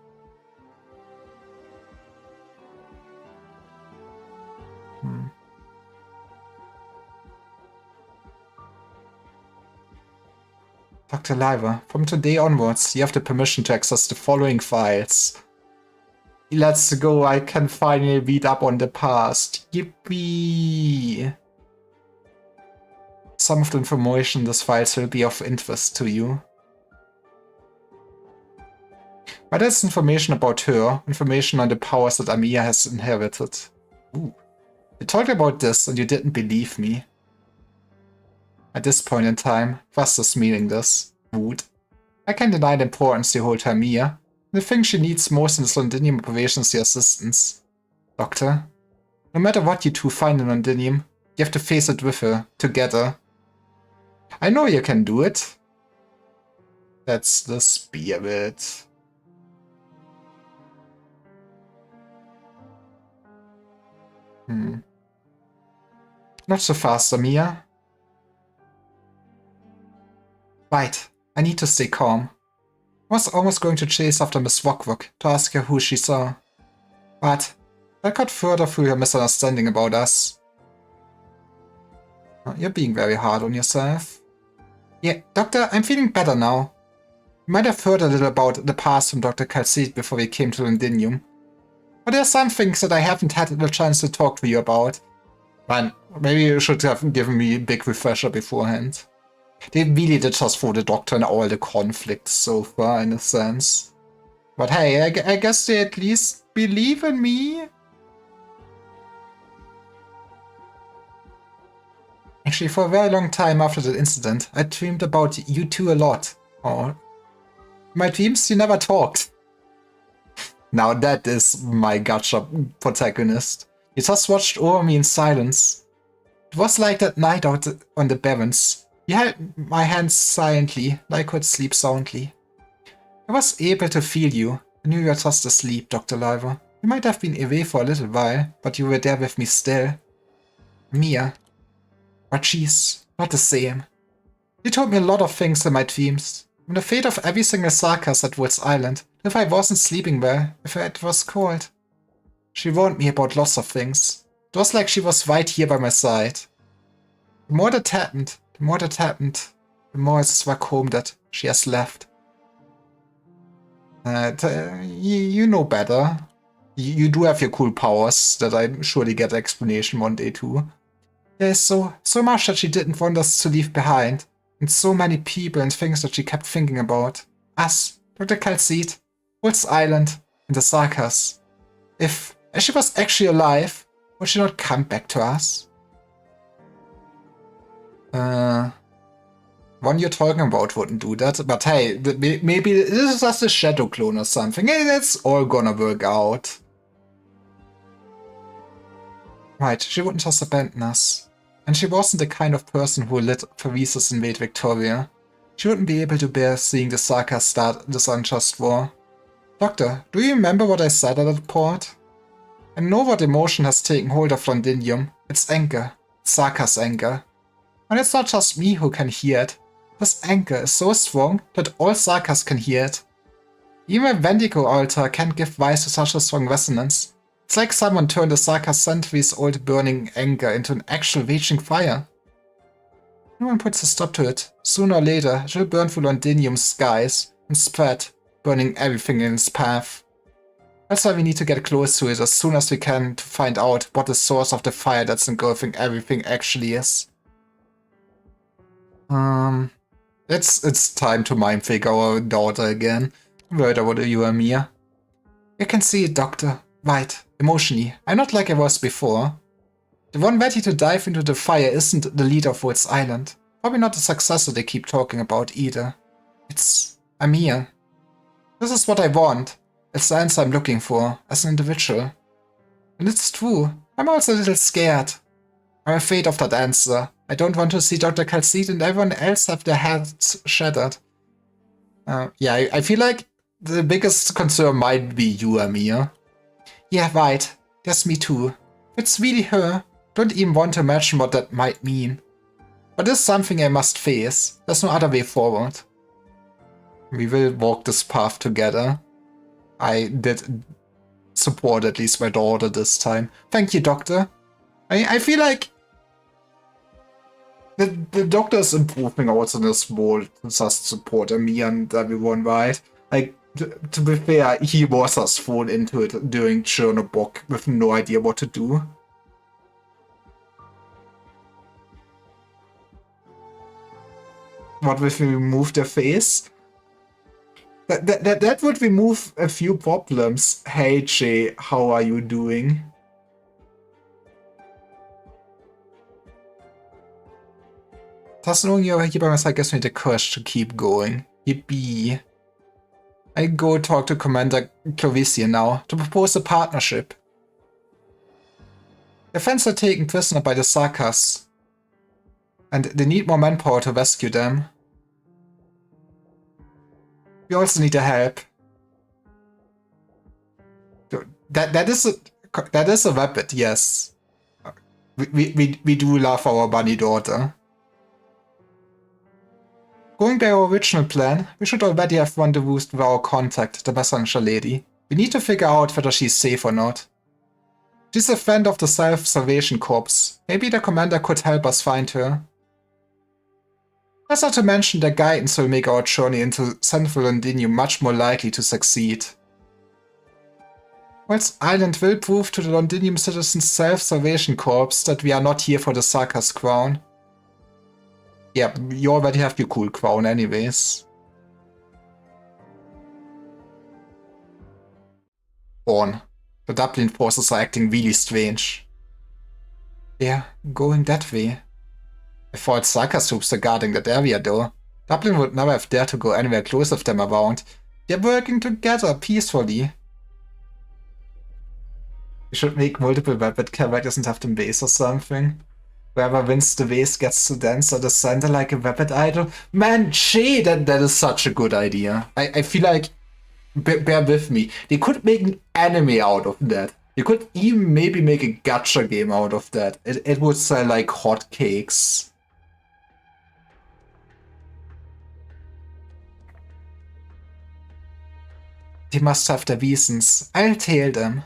Dr. Liver, from today onwards, you have the permission to access the following files. Let's go, I can finally read up on the past. Yippee! Some of the information in these files will be of interest to you. But that's information about her, information on the powers that Amia has inherited. Ooh. You talked about this and you didn't believe me. At this point in time, Vast is meaningless. Wood. I can't deny the importance you hold to Amia. The thing she needs most in this Londinium operation is your assistance. Doctor, no matter what you two find in Londinium, you have to face it with her, together. I know you can do it. That's the spirit. Not so fast, Amia. Right, I need to stay calm. I was almost going to chase after Miss Wokwok to ask her who she saw. But that got further through her misunderstanding about us. You're being very hard on yourself. Yeah, Doctor, I'm feeling better now. You might have heard a little about the past from Dr. Calcid before we came to Londinium. But there are some things that I haven't had the chance to talk to you about. Man, maybe you should have given me a big refresher beforehand. They really did just throw the Doctor in all the conflicts so far, in a sense. But hey, I guess they at least believe in me. Actually, for a very long time after that incident, I dreamed about you two a lot. Or my dreams, you never talked. Now that is my gacha protagonist. You just watched over me in silence. It was like that night out on the Barrens. You held my hands silently, and I could sleep soundly. I was able to feel you. I knew you were just asleep, Dr. Liver. You might have been away for a little while, but you were there with me still. Mia. But she's not the same. You told me a lot of things in my dreams. From the fate of every single Sarkas at Woods Island, if I wasn't sleeping well, if it was cold. She warned me about lots of things. It was like she was right here by my side. The more that happened, the more I struck home that she has left. You know better. You do have your cool powers that I surely get an explanation one day too. There's so much that she didn't want us to leave behind, and so many people and things that she kept thinking about. Us, Dr. Calcid, Woods Island, and the Sarkas. If she was actually alive, would she not come back to us? One you're talking about wouldn't do that, but hey, maybe this is just a shadow clone or something. Hey, that's all gonna work out. Right, she wouldn't just abandon us. And she wasn't the kind of person who lit Farise's invade Victoria. She wouldn't be able to bear seeing the Sarkas start this unjust war. Doctor, do you remember what I said at that port? I know what emotion has taken hold of Londinium. It's anger. Sarkas' anger. And it's not just me who can hear it. This anger is so strong that all Sarkas can hear it. Even a Wendigo altar can't give voice to such a strong resonance. It's like someone turned a Sarkas centuries-old burning anger into an actual raging fire. No one puts a stop to it. Sooner or later, it will burn through Londinium's skies and spread, burning everything in its path. That's why we need to get close to it as soon as we can to find out what the source of the fire that's engulfing everything actually is. It's time to mind fake our daughter again. Word over to you, Amir. You can see it, Doctor. Right, emotionally. I'm not like I was before. The one ready to dive into the fire isn't the leader of Woods Island. Probably not the successor they keep talking about either. It's Amir. This is what I want. It's the answer I'm looking for, as an individual. And it's true. I'm also a little scared. I'm afraid of that answer. I don't want to see Dr. Calcid and everyone else have their heads shattered. Yeah, I feel like the biggest concern might be you, Amir. Yeah, right. That's me too. If it's really her, don't even want to imagine what that might mean. But it's something I must face. There's no other way forward. We will walk this path together. I did support at least my daughter this time. Thank you, Doctor. I feel like the Doctor is improving also in this role to just support Amir and everyone, right? Like, to be fair, he was us thrown into it during Chernobog with no idea what to do. What if we remove their face? That would remove a few problems. Hey Jay, how are you doing? Doesn't knowing you're here by my side gives me the courage to keep going. Yippee. I go talk to Commander Clovisian now to propose a partnership. Their friends are taken prisoner by the Sarkas, and they need more manpower to rescue them. We also need their help. That is a weapon, yes. We do love our bunny daughter. Going by our original plan, we should already have rendezvoused with our contact, the messenger lady. We need to figure out whether she's safe or not. She's a friend of the Self-Salvation Corps. Maybe the commander could help us find her. That's not to mention their guidance will make our journey into Central Londinium much more likely to succeed. Woods Island will prove to the Londinium citizens' Self-Salvation Corps that we are not here for the Sarkas crown. Yeah, you already have your cool crown anyways. Born. The Dublin forces are acting really strange. They're going that way. I thought Sarkas troops are guarding that area though. Dublin would never have dared to go anywhere close with them around. They're working together peacefully. We should make multiple weapon characters and have them base or something. Whoever wins the race gets to dance at the center like a weapon idol. Man, Shay, that is such a good idea. I feel like, bear with me, they could make an anime out of that. You could even maybe make a gacha game out of that. It would sell like hotcakes. They must have their reasons. I'll tell them.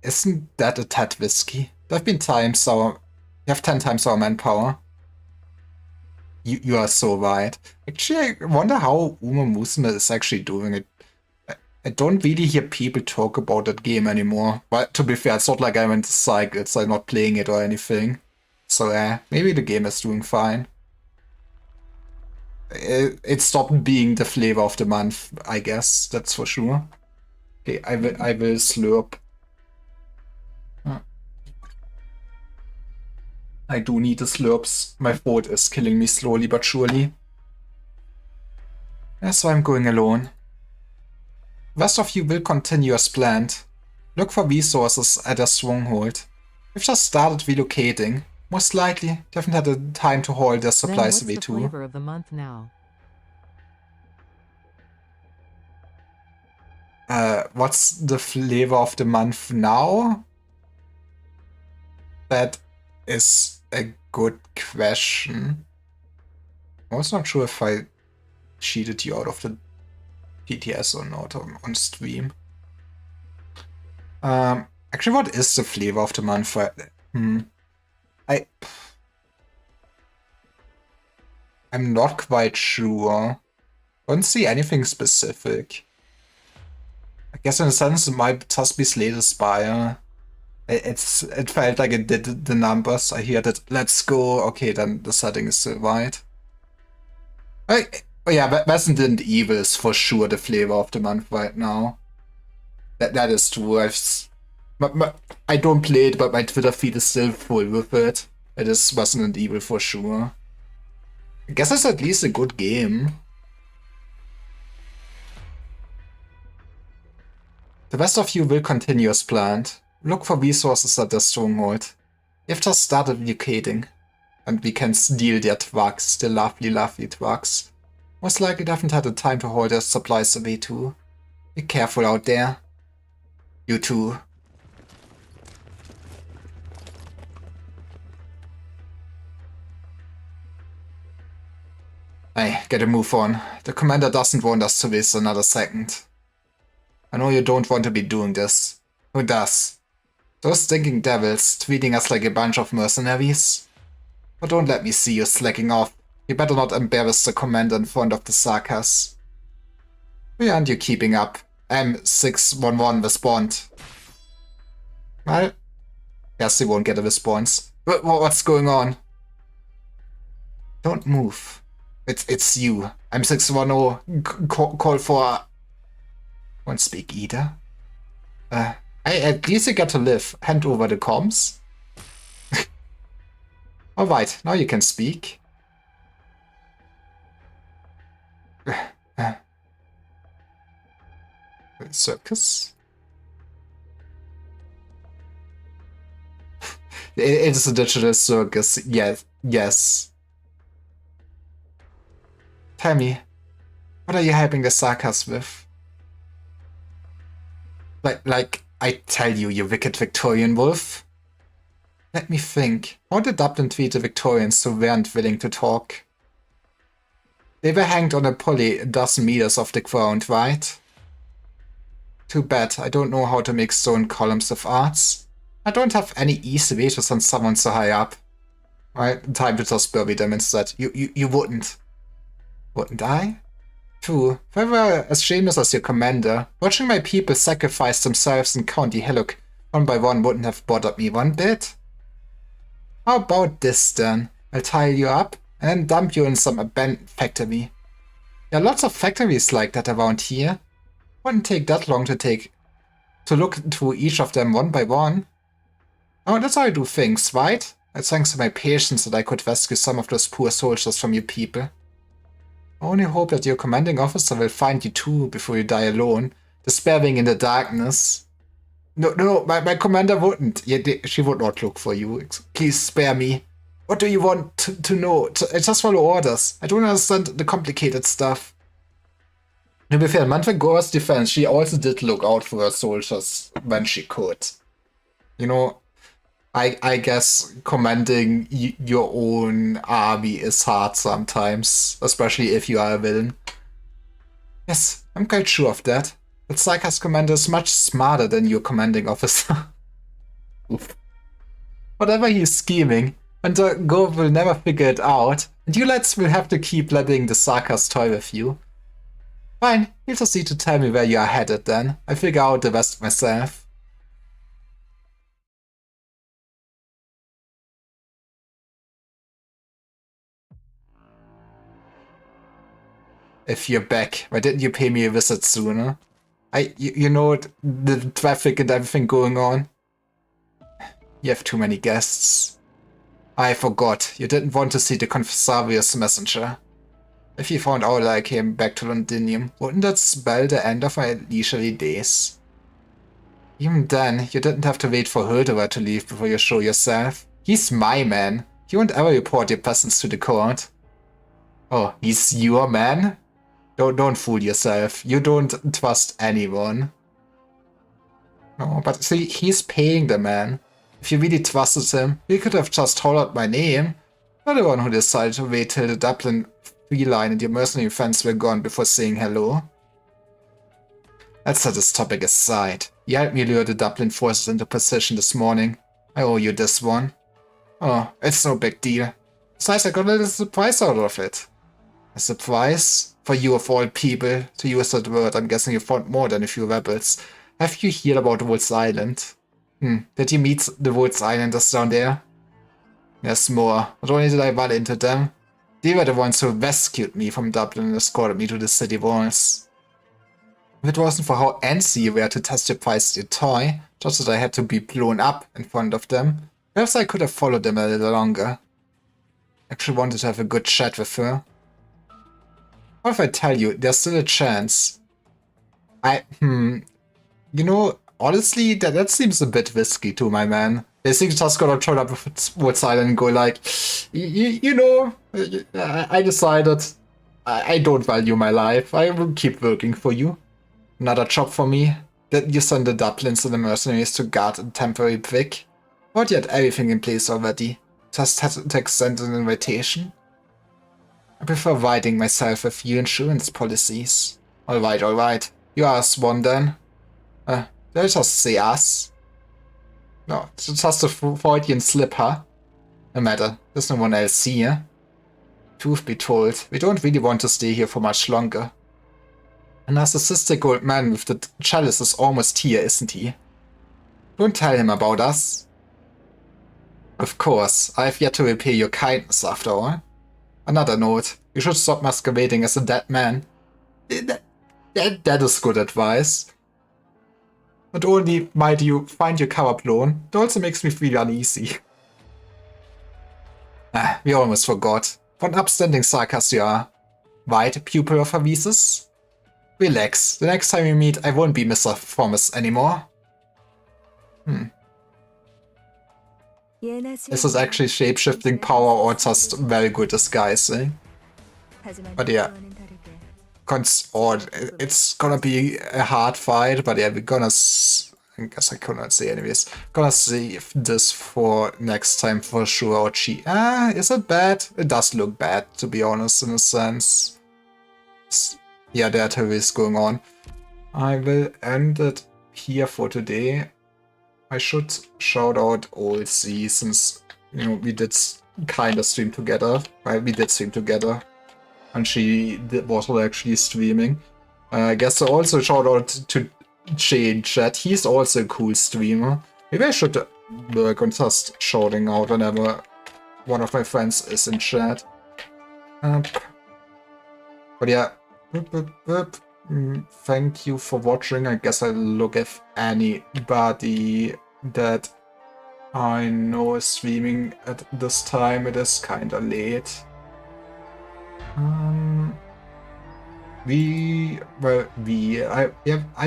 Isn't that a tad risky? There have been times we have 10 times our manpower. You are so right. Actually, I wonder how Uma Musume is actually doing it. I don't really hear people talk about that game anymore. But to be fair, it's not like I'm into cycles, I'm not playing it or anything. So maybe the game is doing fine. It stopped being the flavor of the month, I guess, that's for sure. Okay, I will slurp. I do need the slurps. My throat is killing me slowly but surely. That's why I'm going alone. The rest of you will continue as planned. Look for resources at a stronghold. We've just started relocating. Most likely, haven't had the time to haul their Then supplies what's away the too. flavor of the month now? What's the flavor of the month now? That is a good question. I was not sure if I cheated you out of the PTS or not on stream. Actually, what is the flavor of the month? I'm not quite sure. Don't see anything specific. I guess in a sense it might just be Slay the Spire. It felt like it did the numbers. I heard it. Let's go. Okay, then the setting is still right. Oh yeah, Resident Evil is for sure the flavor of the month right now. That is true. I don't play it, but my Twitter feed is still full with it. It is Resident Evil for sure. I guess it's at least a good game. The rest of you will continue as planned. Look for resources at the stronghold. You've just started relocating. And we can steal their trucks, the lovely, lovely trucks. Most likely they haven't had the time to haul their supplies away too. Be careful out there. You too. Hey, get a move on. The commander doesn't want us to waste another second. I know you don't want to be doing this. Who does? Those stinking devils treating us like a bunch of mercenaries? But don't let me see you slacking off. You better not embarrass the commander in front of the Sakas. Why aren't you keeping up? M611 respond. Well, guess he won't get a response. What's going on? Don't move. It's you. M610. Call for... Won't speak either. At least you get to live. Hand over the comms. Alright, now you can speak. Circus? It's a digital circus. Yes. Tell me, what are you helping the Sakas with? Like I tell you, you wicked Victorian wolf. Let me think. How did Dublin treat the Victorians who weren't willing to talk? They were hanged on a pulley a dozen meters off the ground, right? Too bad, I don't know how to make stone columns of arts. I don't have any easy way to send someone so high up. Right, time to just bury them instead. You wouldn't. Wouldn't I? True. If I were as shameless as your commander, watching my people sacrifice themselves in County Hillock one by one wouldn't have bothered me one bit. How about this then? I'll tie you up and then dump you in some abandoned factory. There are lots of factories like that around here. Wouldn't take that long to look through each of them one by one. Oh, that's how I do things, right? It's thanks to my patience that I could rescue some of those poor soldiers from your people. I only hope that your commanding officer will find you too before you die alone, despairing in the darkness. No, my commander wouldn't. She would not look for you. Please spare me. What do you want to know? I just follow orders. I don't understand the complicated stuff. To be fair, Mandragora's defense, she also did look out for her soldiers when she could. You know, I guess commanding your own army is hard sometimes, especially if you are a villain. Yes, I'm quite sure of that. But Saika's commander is much smarter than your commanding officer. Oof. Whatever he's scheming, Mandragora will never figure it out, and you lads will have to keep letting the Sakas toy with you. Fine, you'll just need to tell me where you are headed then. I'll figure out the rest myself. If you're back, why didn't you pay me a visit sooner? You know, the traffic and everything going on. You have too many guests. I forgot, you didn't want to see the Confessarius messenger. If you found out that I came back to Londinium, wouldn't that spell the end of my leisurely days? Even then, you didn't have to wait for Hilderer to leave before you show yourself. He's my man. You won't ever report your peasants to the court. Oh, he's your man? Don't fool yourself. You don't trust anyone. No, but see, he's paying the man. If you really trusted him, you could have just hollered my name. You're the one who decided to wait till the Dublin Free Line and your mercenary friends were gone before saying hello. Let's set this topic aside. You helped me lure the Dublin forces into position this morning. I owe you this one. Oh, it's no big deal. Besides, I got a little surprise out of it. A surprise? For you of all people, to use that word, I'm guessing you found more than a few rebels. Have you heard about Woods Island? Did you meet the Woods Islanders down there? There's more. Not only did I run into them, they were the ones who rescued me from Dublin and escorted me to the city walls. If it wasn't for how antsy you were to test your feisty toy, just that I had to be blown up in front of them, perhaps I could have followed them a little longer. Actually wanted to have a good chat with her. What if I tell you, there's still a chance? You know, honestly, that seems a bit risky to my man. Basically just gonna turn up with Woods Island and go like, you know, I decided I don't value my life. I will keep working for you. Another job for me. Did you send the Dublins and the mercenaries to guard a temporary brick? Or you had everything in place already? Just had to extend an invitation? I prefer riding myself with few insurance policies. Alright. You are a swan then. Did I just say us? No, it's just a Freudian slip, huh? No matter, there's no one else here. Truth be told, we don't really want to stay here for much longer. A narcissistic old man with the chalice is almost here, isn't he? Don't tell him about us. Of course, I have yet to repay your kindness after all. Another note, you should stop masquerading as a dead man. That is good advice. Not only might you find your cover blown, it also makes me feel uneasy. We almost forgot. What an upstanding sarcasm you are. Right, pupil of Havises? Relax, the next time we meet I won't be Mr. Thomas anymore. Is this actually shape-shifting power or just very good disguising? But yeah. It's gonna be a hard fight, but yeah, we're gonna... I guess I could not say anyways. Gonna save this for next time for sure. Or is it bad? It does look bad, to be honest, in a sense. Yeah, there are terrorists going on. I will end it here for today. I should shout out old Z, since, you know, we did kind of stream together. Right, we did stream together. And she was actually streaming. I guess I also shout out to Jay in chat. He's also a cool streamer. Maybe I should work on just shouting out whenever one of my friends is in chat. But yeah. Thank you for watching. I guess I'll look if anybody that I know is streaming at this time. It is kinda late. I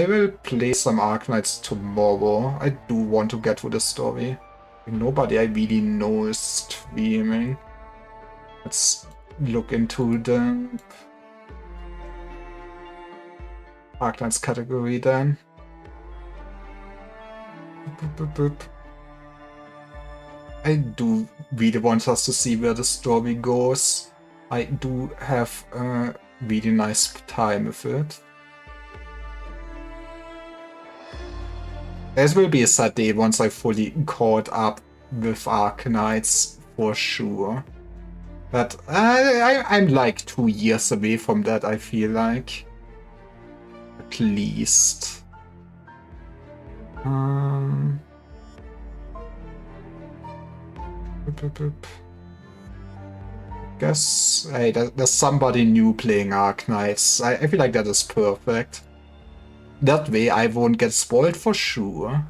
will play some Arknights tomorrow. I do want to get to the story. Nobody I really know is streaming. Let's look into the Arknights category then. I do really want us to see where the story goes. I do have a really nice time with it. This will be a sad day once I fully caught up with Arknights for sure. But I'm like 2 years away from that, I feel like. At least. Guess, hey, there's somebody new playing Arknights. I feel like that is perfect. That way I won't get spoiled for sure.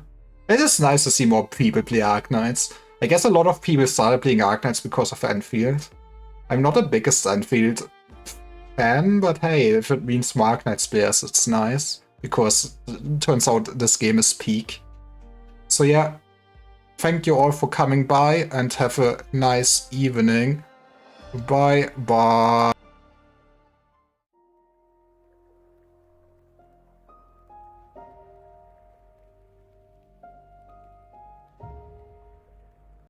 It is nice to see more people play Arknights. I guess a lot of people started playing Arknights because of Enfield. I'm not the biggest Enfield fan, but hey, if it means more Arknights players, it's nice. Because it turns out this game is peak. So yeah, Thank you all for coming by and have a nice evening. Bye bye.